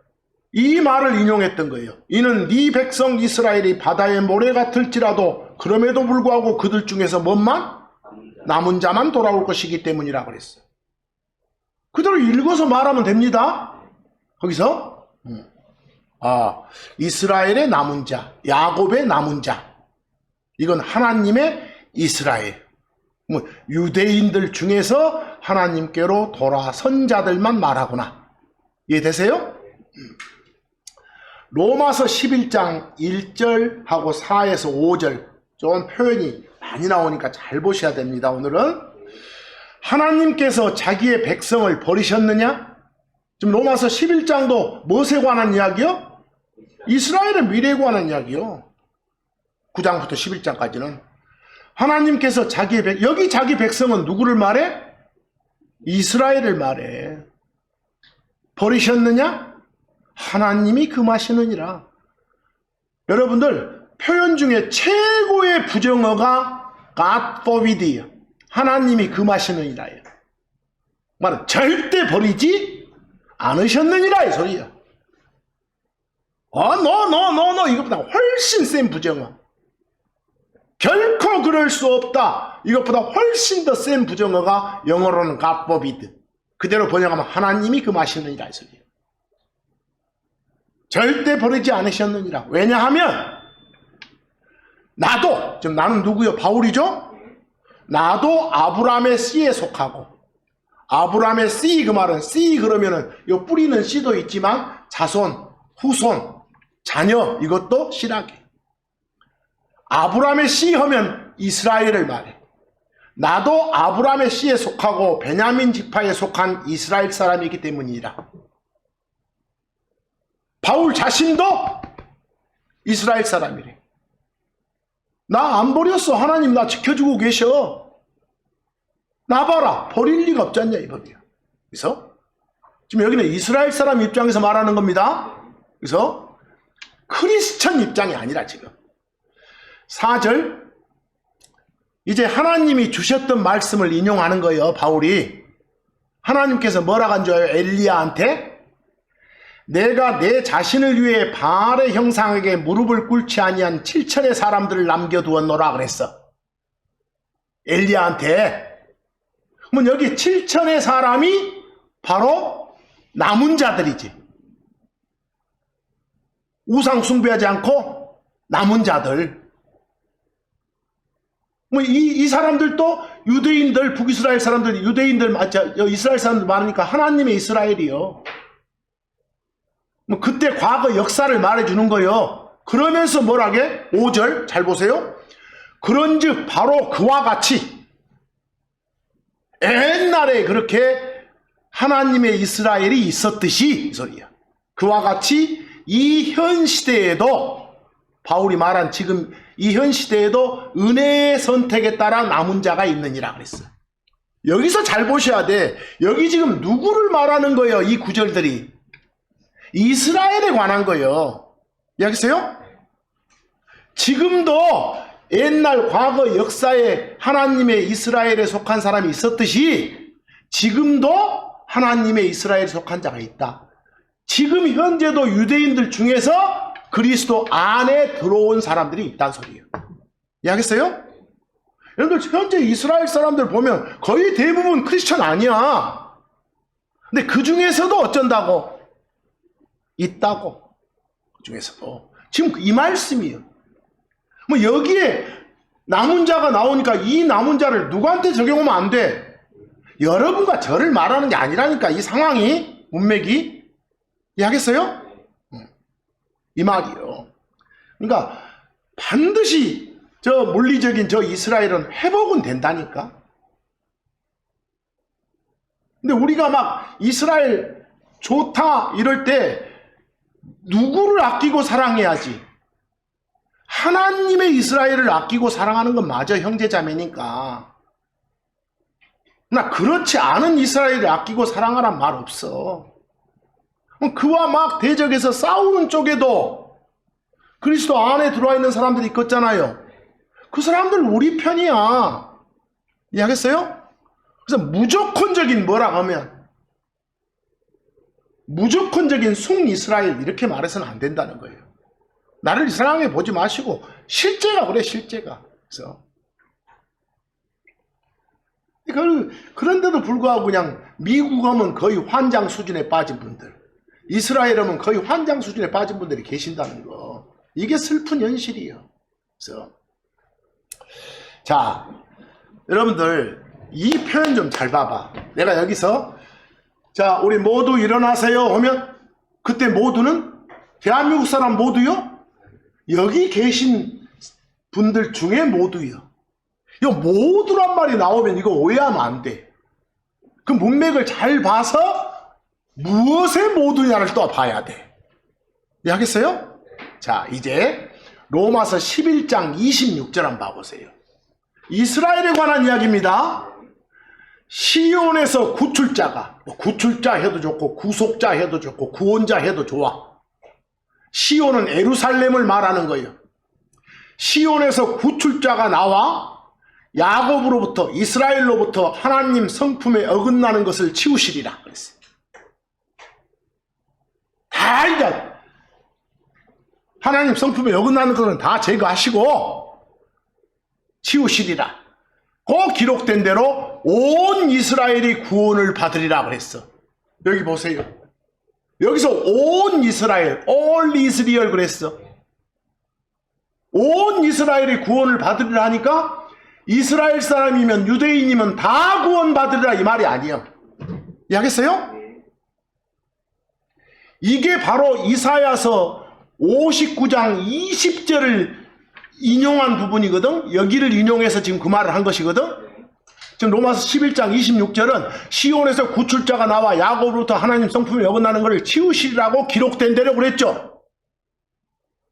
S1: 이 말을 인용했던 거예요. 이는 네 백성 이스라엘이 바다의 모래 같을지라도 그럼에도 불구하고 그들 중에서 뭔만? 남은 자만 돌아올 것이기 때문이라 그랬어. 그대로 읽어서 말하면 됩니다. 거기서 이스라엘의 남은 자, 야곱의 남은 자, 이건 하나님의 이스라엘, 유대인들 중에서 하나님께로 돌아선 자들만 말하구나. 이해되세요? 로마서 11장 1절하고 4에서 5절 좀 표현이 많이 나오니까 잘 보셔야 됩니다. 오늘은 하나님께서 자기의 백성을 버리셨느냐? 지금 로마서 11장도 무엇에 관한 이야기요? 이스라엘의 미래에 관한 이야기요. 9장부터 11장까지는 하나님께서 여기 자기 백성은 누구를 말해? 이스라엘을 말해. 버리셨느냐? 하나님이 금하시느니라. 여러분들 표현 중에 최고의 부정어가 God forbid, 하나님이 금하시느니라예요. 말은 절대 버리지 않으셨느니라 이 소리야. 너 이것보다 훨씬 센 부정어. 결코 그럴 수 없다. 이것보다 훨씬 더 센 부정어가 영어로는 God forbid. 그대로 번역하면 하나님이 금하시느니라 이 소리야. 절대 버리지 않으셨느니라. 왜냐하면 나도, 지금 나는 누구요? 바울이죠? 나도 아브라함의 씨에 속하고, 아브라함의 씨, 그 말은 씨 그러면은 요 뿌리는 씨도 있지만 자손, 후손, 자녀 이것도 씨라게. 아브라함의 씨 하면 이스라엘을 말해. 나도 아브라함의 씨에 속하고 베냐민 지파에 속한 이스라엘 사람이기 때문이라. 바울 자신도 이스라엘 사람이래. 나 안 버렸어. 하나님 나 지켜주고 계셔. 나 봐라. 버릴 리가 없지 않냐 이거예요. 그래서 지금 여기는 이스라엘 사람 입장에서 말하는 겁니다. 그래서 크리스천 입장이 아니라 지금 4절 이제 하나님이 주셨던 말씀을 인용하는 거예요. 바울이 하나님께서 뭐라고 한 줄 알아요? 엘리야한테 내가 내 자신을 위해 바알의 형상에게 무릎을 꿇지 아니한 7천의 사람들을 남겨두었노라 그랬어. 엘리야한테. 그러면 여기 7천의 사람이 바로 남은 자들이지. 우상 숭배하지 않고 남은 자들. 이 사람들도 유대인들, 북이스라엘 사람들, 유대인들, 이스라엘 사람들 많으니까 하나님의 이스라엘이요. 그때 과거 역사를 말해주는 거예요. 그러면서 뭐라게? 5절 잘 보세요. 그런즉 바로 그와 같이 옛날에 그렇게 하나님의 이스라엘이 있었듯이 이 소리야. 그와 같이 이 현 시대에도 바울이 말한 지금 이 현 시대에도 은혜의 선택에 따라 남은 자가 있느니라 그랬어. 여기서 잘 보셔야 돼. 여기 지금 누구를 말하는 거예요? 이 구절들이 이스라엘에 관한 거예요. 이해하겠어요? 지금도 옛날 과거 역사에 하나님의 이스라엘에 속한 사람이 있었듯이 지금도 하나님의 이스라엘에 속한 자가 있다. 지금 현재도 유대인들 중에서 그리스도 안에 들어온 사람들이 있다는 소리예요. 이해하겠어요? 여러분들 현재 이스라엘 사람들 보면 거의 대부분 크리스천 아니야. 근데 그 중에서도 어쩐다고? 있다고. 그 중에서도. 지금 이 말씀이에요. 뭐 여기에 남은 자가 나오니까 이 남은 자를 누구한테 적용하면 안 돼. 여러분과 저를 말하는 게 아니라니까. 이 상황이, 문맥이. 이해하겠어요? 이 말이요. 그러니까 반드시 저 물리적인 저 이스라엘은 회복은 된다니까. 근데 우리가 막 이스라엘 좋다 이럴 때 누구를 아끼고 사랑해야지. 하나님의 이스라엘을 아끼고 사랑하는 건 맞아, 형제자매니까. 나 그렇지 않은 이스라엘을 아끼고 사랑하란 말 없어. 그와 막 대적해서 싸우는 쪽에도 그리스도 안에 들어와 있는 사람들이 있겠잖아요. 그 사람들 우리 편이야. 이해하겠어요? 그래서 무조건적인 뭐라 하면 무조건적인 숭이스라엘 이렇게 말해서는 안 된다는 거예요. 나를 이상하게 보지 마시고 실제가 그래, 실제가. 그래서 그런데도 불구하고 그냥 미국 하면 거의 환장 수준에 빠진 분들, 이스라엘 하면 거의 환장 수준에 빠진 분들이 계신다는 거. 이게 슬픈 현실이에요. 그래서 자, 여러분들 이 표현 좀 잘 봐봐. 내가 여기서 자, 우리 모두 일어나세요 하면 그때 모두는 대한민국 사람 모두요? 여기 계신 분들 중에 모두요. 이 모두란 말이 나오면 이거 오해하면 안 돼. 그 문맥을 잘 봐서 무엇의 모두냐를 또 봐야 돼. 이해하겠어요? 자, 이제 로마서 11장 26절 한번 봐보세요. 이스라엘에 관한 이야기입니다. 시온에서 구출자가, 구출자 해도 좋고 구속자 해도 좋고 구원자 해도 좋아. 시온은 예루살렘을 말하는 거예요. 시온에서 구출자가 나와 야곱으로부터, 이스라엘로부터 하나님 성품에 어긋나는 것을 치우시리라 그랬어요. 다 이제 하나님 성품에 어긋나는 것은 다 제거하시고 치우시리라. 그 기록된 대로 온 이스라엘이 구원을 받으리라 그랬어. 여기 보세요. 여기서 온 이스라엘, all Israel 그랬어. 온 이스라엘이 구원을 받으리라 하니까 이스라엘 사람이면 유대인이면 다 구원받으리라 이 말이 아니에요. 이해하겠어요? 이게 바로 이사야서 59장 20절을 인용한 부분이거든. 여기를 인용해서 지금 그 말을 한 것이거든. 지금 로마서 11장 26절은 시온에서 구출자가 나와 야곱으로부터 하나님 성품에 어긋나는 것을 치우시리라고 기록된 대로 그랬죠.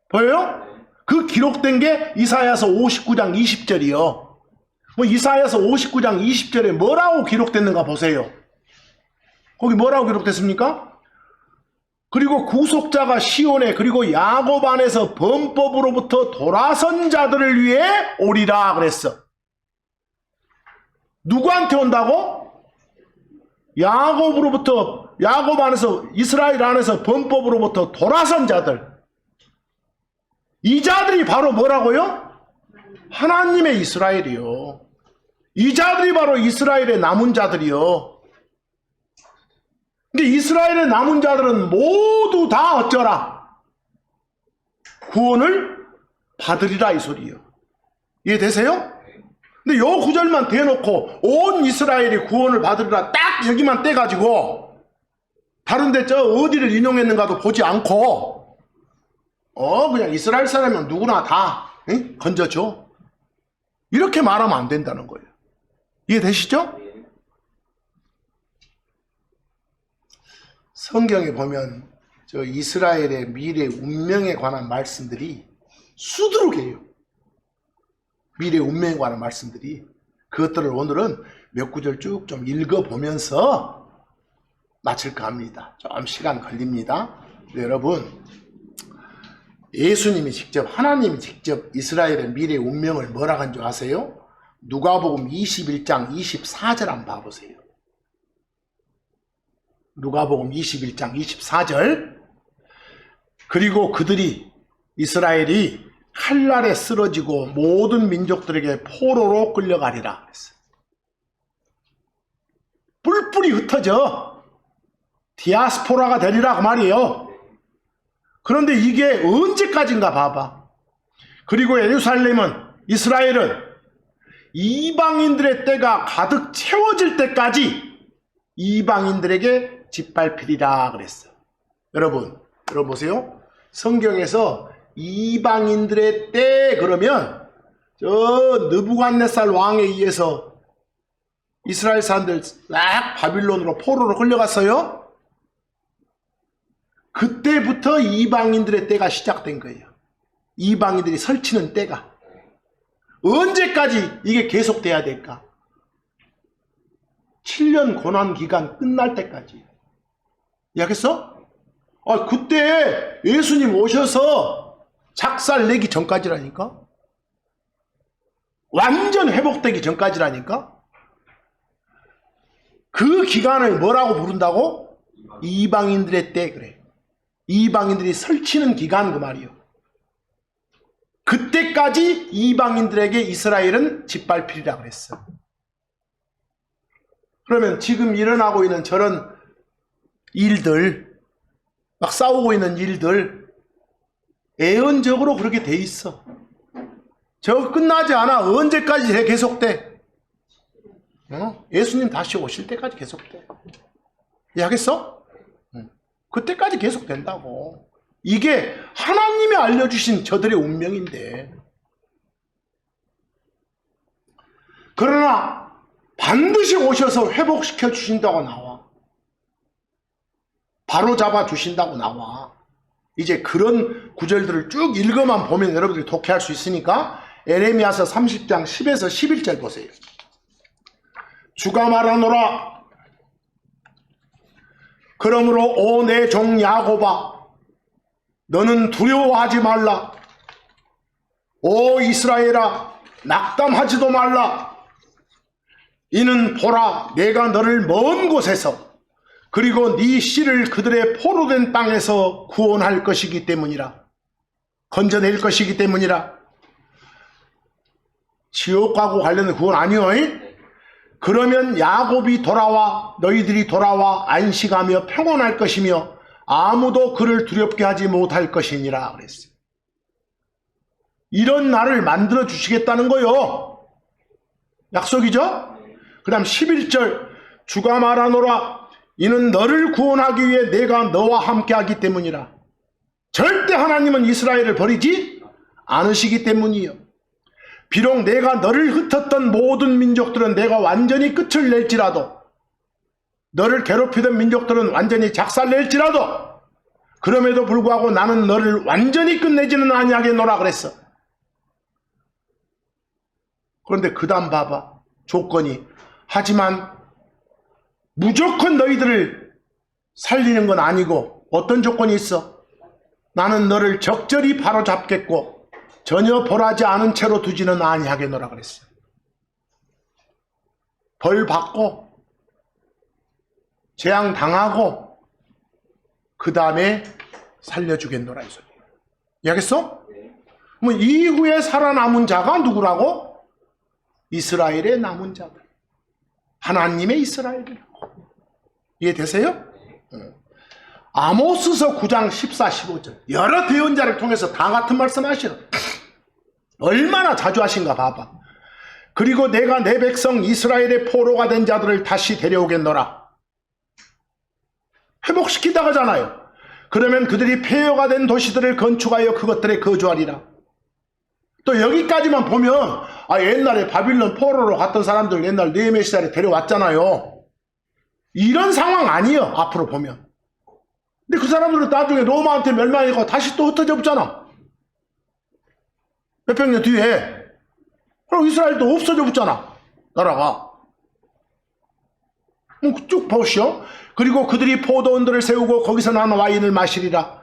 S1: 보여요? 그 기록된 게 이사야서 59장 20절이요. 뭐 이사야서 59장 20절에 뭐라고 기록됐는가 보세요. 거기 뭐라고 기록됐습니까? 그리고 구속자가 시온에 그리고 야곱 안에서 범법으로부터 돌아선 자들을 위해 오리라 그랬어. 누구한테 온다고? 야곱으로부터, 야곱 안에서, 이스라엘 안에서 범법으로부터 돌아선 자들. 이 자들이 바로 뭐라고요? 하나님의 이스라엘이요. 이 자들이 바로 이스라엘의 남은 자들이요. 근데 이스라엘의 남은 자들은 모두 다 어쩌라? 구원을 받으리라 이 소리요. 이해되세요? 근데 요 구절만 대놓고 온 이스라엘이 구원을 받으리라 딱 여기만 떼가지고 다른데 저 어디를 인용했는가도 보지 않고 그냥 이스라엘 사람이면 누구나 다 건져줘. 이렇게 말하면 안 된다는 거예요. 이해되시죠? 성경에 보면 저 이스라엘의 미래 운명에 관한 말씀들이 수두룩해요. 미래 운명에 관한 말씀들이. 그것들을 오늘은 몇 구절 쭉 좀 읽어보면서 마칠까 합니다. 좀 시간 걸립니다. 여러분, 예수님이 직접, 하나님이 직접 이스라엘의 미래 운명을 뭐라고 한 줄 아세요? 누가복음 21장 24절 한번 봐보세요. 누가복음 21장 24절. 그리고 그들이, 이스라엘이 칼날에 쓰러지고 모든 민족들에게 포로로 끌려가리라 그랬어요. 뿔뿔이 흩어져 디아스포라가 되리라 그 말이에요. 그런데 이게 언제까지인가 봐봐. 그리고 예루살렘은, 이스라엘은 이방인들의 때가 가득 채워질 때까지 이방인들에게 짓밟히리라 그랬어. 여러분 보세요. 성경에서 이방인들의 때 그러면 저 느부갓네살 왕에 의해서 이스라엘 사람들 싹 바빌론으로 포로로 끌려갔어요. 그때부터 이방인들의 때가 시작된 거예요. 이방인들이 설치는 때가. 언제까지 이게 계속돼야 될까? 7년 고난기간 끝날 때까지. 이해하겠어? 그때 예수님 오셔서 작살 내기 전까지라니까? 완전 회복되기 전까지라니까? 그 기간을 뭐라고 부른다고? 이방인들의 때 그래. 이방인들이 설치는 기간 그 말이요. 그때까지 이방인들에게 이스라엘은 짓밟히리라 그랬어. 그러면 지금 일어나고 있는 저런 일들, 막 싸우고 있는 일들 애언적으로 그렇게 돼 있어. 저거 끝나지 않아. 언제까지 계속돼? 예수님 다시 오실 때까지 계속돼. 이해하겠어? 그때까지 계속된다고. 이게 하나님이 알려주신 저들의 운명인데. 그러나 반드시 오셔서 회복시켜 주신다고 나와. 바로 잡아 주신다고 나와. 이제 그런 구절들을 쭉 읽어만 보면 여러분들이 독해할 수 있으니까 에레미야서 30장 10에서 11절 보세요. 주가 말하노라. 그러므로 오 내 종 야곱아, 너는 두려워하지 말라. 오 이스라엘아, 낙담하지도 말라. 이는 보라, 내가 너를 먼 곳에서 그리고 네 씨를 그들의 포로된 땅에서 구원할 것이기 때문이라. 건져낼 것이기 때문이라. 지옥 가고 관련된 구원 아니요. 그러면 야곱이 돌아와 너희들이 돌아와 안식하며 평온할 것이며 아무도 그를 두렵게 하지 못할 것이니라 그랬어요. 이런 날을 만들어 주시겠다는 거요. 약속이죠? 그 다음 11절 주가 말하노라. 이는 너를 구원하기 위해 내가 너와 함께 하기 때문이라. 절대 하나님은 이스라엘을 버리지 않으시기 때문이요. 비록 내가 너를 흩었던 모든 민족들은 내가 완전히 끝을 낼지라도, 너를 괴롭히던 민족들은 완전히 작살낼지라도, 그럼에도 불구하고 나는 너를 완전히 끝내지는 아니하겠노라 그랬어. 그런데 그 다음 봐봐. 조건이. 하지만 무조건 너희들을 살리는 건 아니고 어떤 조건이 있어? 나는 너를 적절히 바로잡겠고 전혀 벌하지 않은 채로 두지는 아니하겠노라 그랬어요. 벌 받고 재앙 당하고 그 다음에 살려주겠노라 이 소리예요. 이해하겠어? 뭐 이후에 살아남은 자가 누구라고? 이스라엘의 남은 자들. 하나님의 이스라엘이라고. 이해되세요? 아모스서 9장 14, 15절. 여러 대언자를 통해서 다 같은 말씀 하시는. 얼마나 자주 하신가 봐봐. 그리고 내가 내 백성 이스라엘의 포로가 된 자들을 다시 데려오겠노라. 회복시키다가잖아요. 그러면 그들이 폐허가 된 도시들을 건축하여 그것들에 거주하리라. 또 여기까지만 보면 옛날에 바빌론 포로로 갔던 사람들 옛날 느헤미야 시대에 데려왔잖아요. 이런 상황 아니에요. 앞으로 보면. 근데 그 사람들은 나중에 로마한테 멸망하고 다시 또 흩어져 붙잖아. 몇백 년 뒤에. 그럼 이스라엘도 없어져 붙잖아. 나라가. 쭉 보시오. 그리고 그들이 포도원들을 세우고 거기서 난 와인을 마시리라.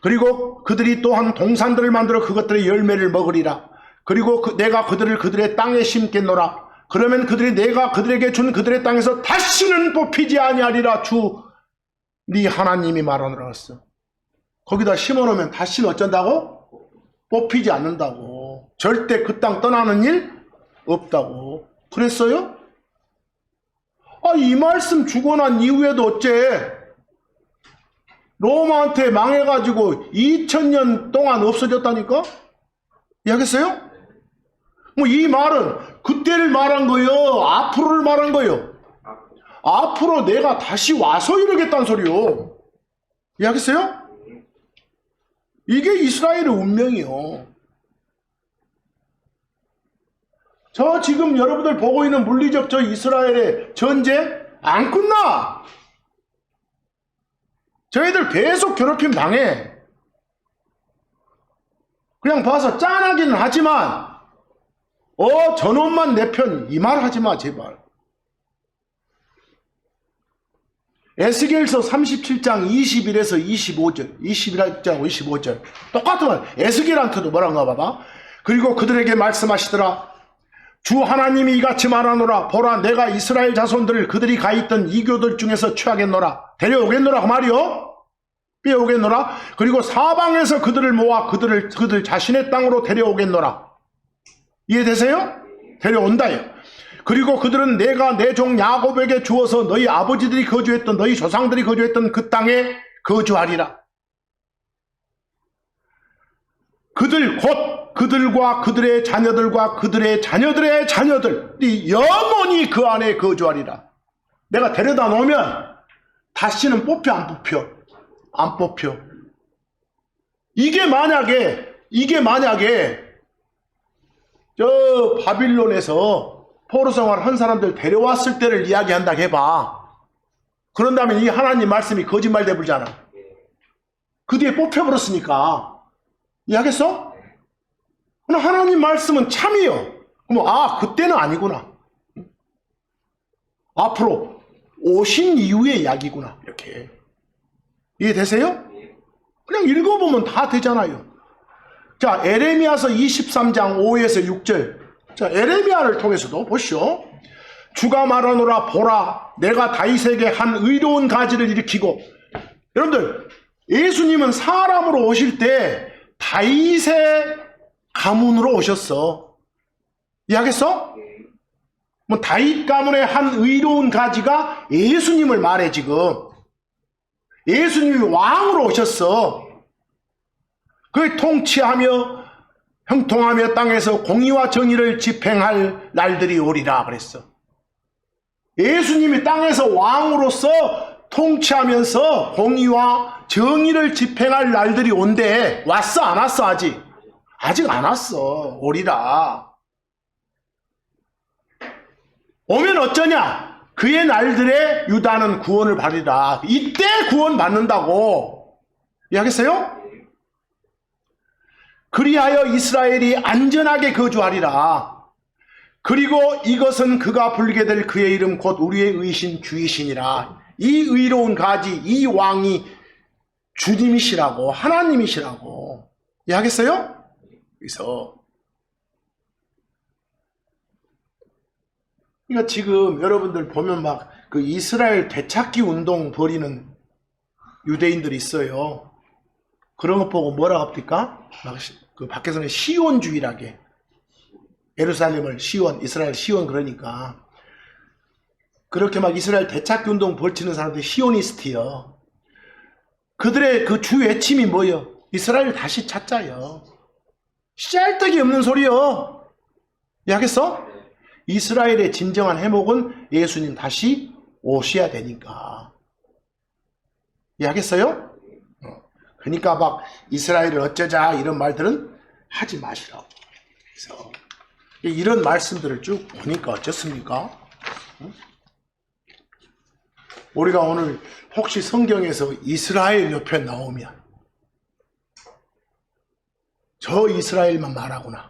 S1: 그리고 그들이 또한 동산들을 만들어 그것들의 열매를 먹으리라. 그리고 내가 그들을 그들의 땅에 심겠노라. 그러면 그들이 내가 그들에게 준 그들의 땅에서 다시는 뽑히지 아니하리라. 주 네 하나님이 말하노라 했어. 거기다 심어놓으면 다시는 어쩐다고? 뽑히지 않는다고. 절대 그 땅 떠나는 일 없다고. 그랬어요? 아, 이 말씀 주고 난 이후에도 어째 로마한테 망해가지고 2000년 동안 없어졌다니까? 이해하겠어요? 뭐 이 말은 그때를 말한 거예요? 앞으로를 말한 거예요? 앞으로 내가 다시 와서 이러겠다는 소리요. 이해하겠어요? 이게 이스라엘의 운명이요. 저 지금 여러분들 보고 있는 물리적 저 이스라엘의 전쟁 안 끝나. 저희들 계속 괴롭힘 당해. 그냥 봐서 짠하기는 하지만 저놈만 내 편 이 말 하지마 제발. 에스겔서 37장 21에서 25절 21장 25절 똑같은 말. 에스겔한테도 뭐란가 봐봐. 그리고 그들에게 말씀하시더라. 주 하나님이 이같이 말하노라. 보라, 내가 이스라엘 자손들을 그들이 가 있던 이교들 중에서 취하겠노라. 데려오겠노라 그 말이요. 빼오겠노라. 그리고 사방에서 그들을 모아 그들 자신의 땅으로 데려오겠노라. 이해되세요? 데려온다요. 그리고 그들은 내가 내 종 야곱에게 주어서 너희 아버지들이 거주했던 너희 조상들이 거주했던 그 땅에 거주하리라. 그들 곧 그들과 그들의 자녀들과 그들의 자녀들의 자녀들이 영원히 그 안에 거주하리라. 내가 데려다 놓으면 다시는 뽑혀 안 뽑혀? 안 뽑혀. 이게 만약에 저 바빌론에서 포로 생활 한 사람들 데려왔을 때를 이야기한다 해봐. 그런다면 이 하나님 말씀이 거짓말 돼버리잖아. 그 뒤에 뽑혀버렸으니까. 이해하겠어? 그럼 하나님 말씀은 참이요. 그럼 그때는 아니구나. 앞으로 오신 이후의 이야기구나. 이렇게. 이해되세요? 그냥 읽어보면 다 되잖아요. 자, 에레미야서 23장 5에서 6절. 자, 에레미야를 통해서도 보시오. 주가 말하노라. 보라, 내가 다윗에게 한 의로운 가지를 일으키고. 여러분들, 예수님은 사람으로 오실 때 다윗의 가문으로 오셨어. 이해하겠어? 뭐 다윗 가문의 한 의로운 가지가 예수님을 말해. 지금 예수님이 왕으로 오셨어. 그 통치하며 형통하며 땅에서 공의와 정의를 집행할 날들이 오리라 그랬어. 예수님이 땅에서 왕으로서 통치하면서 공의와 정의를 집행할 날들이 온대. 왔어 안 왔어? 아직 안 왔어. 오리라. 오면 어쩌냐? 그의 날들에 유다는 구원을 받으리라. 이때 구원 받는다고. 이해하겠어요? 그리하여 이스라엘이 안전하게 거주하리라. 그리고 이것은 그가 불게 될 그의 이름 곧 우리의 의신 주이시니라. 이 의로운 가지, 이 왕이 주님이시라고, 하나님이시라고. 이해하겠어요? 그래서 그러니까 지금 여러분들 보면 막 그 이스라엘 되찾기 운동 벌이는 유대인들이 있어요. 그런 거 보고 뭐라 합니까? 막 그 밖에서는 시온주의라게. 예루살렘을 시온, 이스라엘 시온 그러니까. 그렇게 막 이스라엘 되찾기 운동 벌치는 사람들이 시오니스트요. 그들의 그 주 외침이 뭐예요? 이스라엘 다시 찾자요. 짤데기 없는 소리요. 이해하겠어? 이스라엘의 진정한 해목은 예수님 다시 오셔야 되니까. 이해하겠어요? 그러니까 막 이스라엘을 어쩌자 이런 말들은 하지 마시라고. 그래서 이런 말씀들을 쭉 보니까 어쩌습니까? 우리가 오늘 혹시 성경에서 이스라엘 옆에 나오면 저 이스라엘만 말하구나.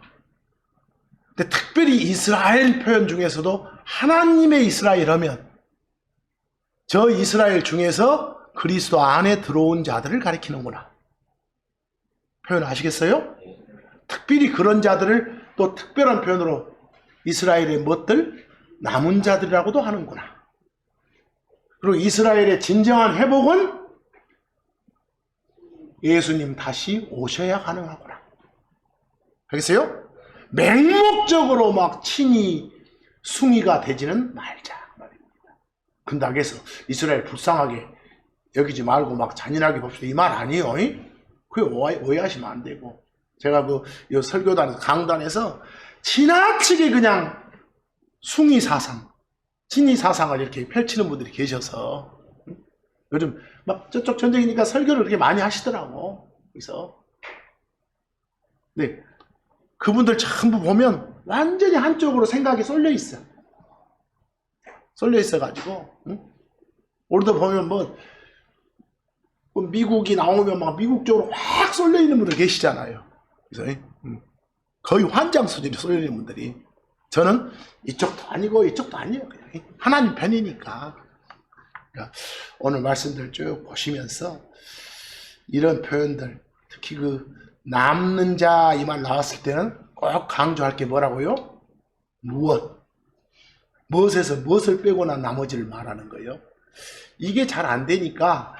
S1: 근데 특별히 이스라엘 표현 중에서도 하나님의 이스라엘 하면 저 이스라엘 중에서 그리스도 안에 들어온 자들을 가리키는구나. 표현 아시겠어요? 특별히 그런 자들을 또 특별한 표현으로 이스라엘의 뭣들? 남은 자들이라고도 하는구나. 그리고 이스라엘의 진정한 회복은 예수님 다시 오셔야 가능하구나. 알겠어요? 맹목적으로 막 친히 숭이가 되지는 말자 말입니다. 근다고 해서 이스라엘 불쌍하게 여기지 말고 막 잔인하게 봅시다 이 말 아니에요. 그게 오해하시면 안 되고, 제가 이 설교단에서 강단에서 지나치게 그냥 숭이 사상, 친히 사상을 이렇게 펼치는 분들이 계셔서 요즘 막 저쪽 전쟁이니까 설교를 그렇게 많이 하시더라고. 그래서 네, 그분들 전부 보면 완전히 한쪽으로 생각이 쏠려 있어. 쏠려 있어가지고, 우리도 보면 뭐 미국이 나오면 막 미국 쪽으로 확 쏠려 있는 분들 계시잖아요. 그래서 거의 환장 수준이 쏠려 있는 분들이, 저는 이쪽도 아니고 이쪽도 아니에요. 그냥 하나님 편이니까. 그러니까 오늘 말씀들 쭉 보시면서 이런 표현들, 특히 남는 자 이 말 나왔을 때는 꼭 강조할 게 뭐라고요? 무엇에서 무엇을 빼고나 나머지를 말하는 거예요. 이게 잘 안 되니까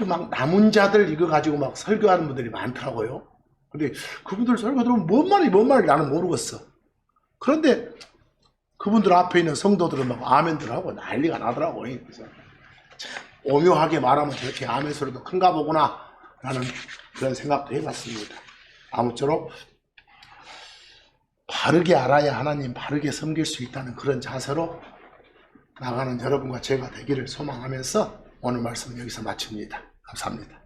S1: 막 남은 자들 이거 가지고 막 설교하는 분들이 많더라고요. 근데 그분들 설교 들으면 뭔 말이 나는 모르겠어. 그런데 그분들 앞에 있는 성도들은 막 아멘들 하고 난리가 나더라고요. 그래서 참 오묘하게 말하면 저렇게 아멘 소리도 큰가 보구나 라는 그런 생각도 해봤습니다. 아무쪼록 바르게 알아야 하나님 바르게 섬길 수 있다는 그런 자세로 나가는 여러분과 제가 되기를 소망하면서 오늘 말씀은 여기서 마칩니다. 감사합니다.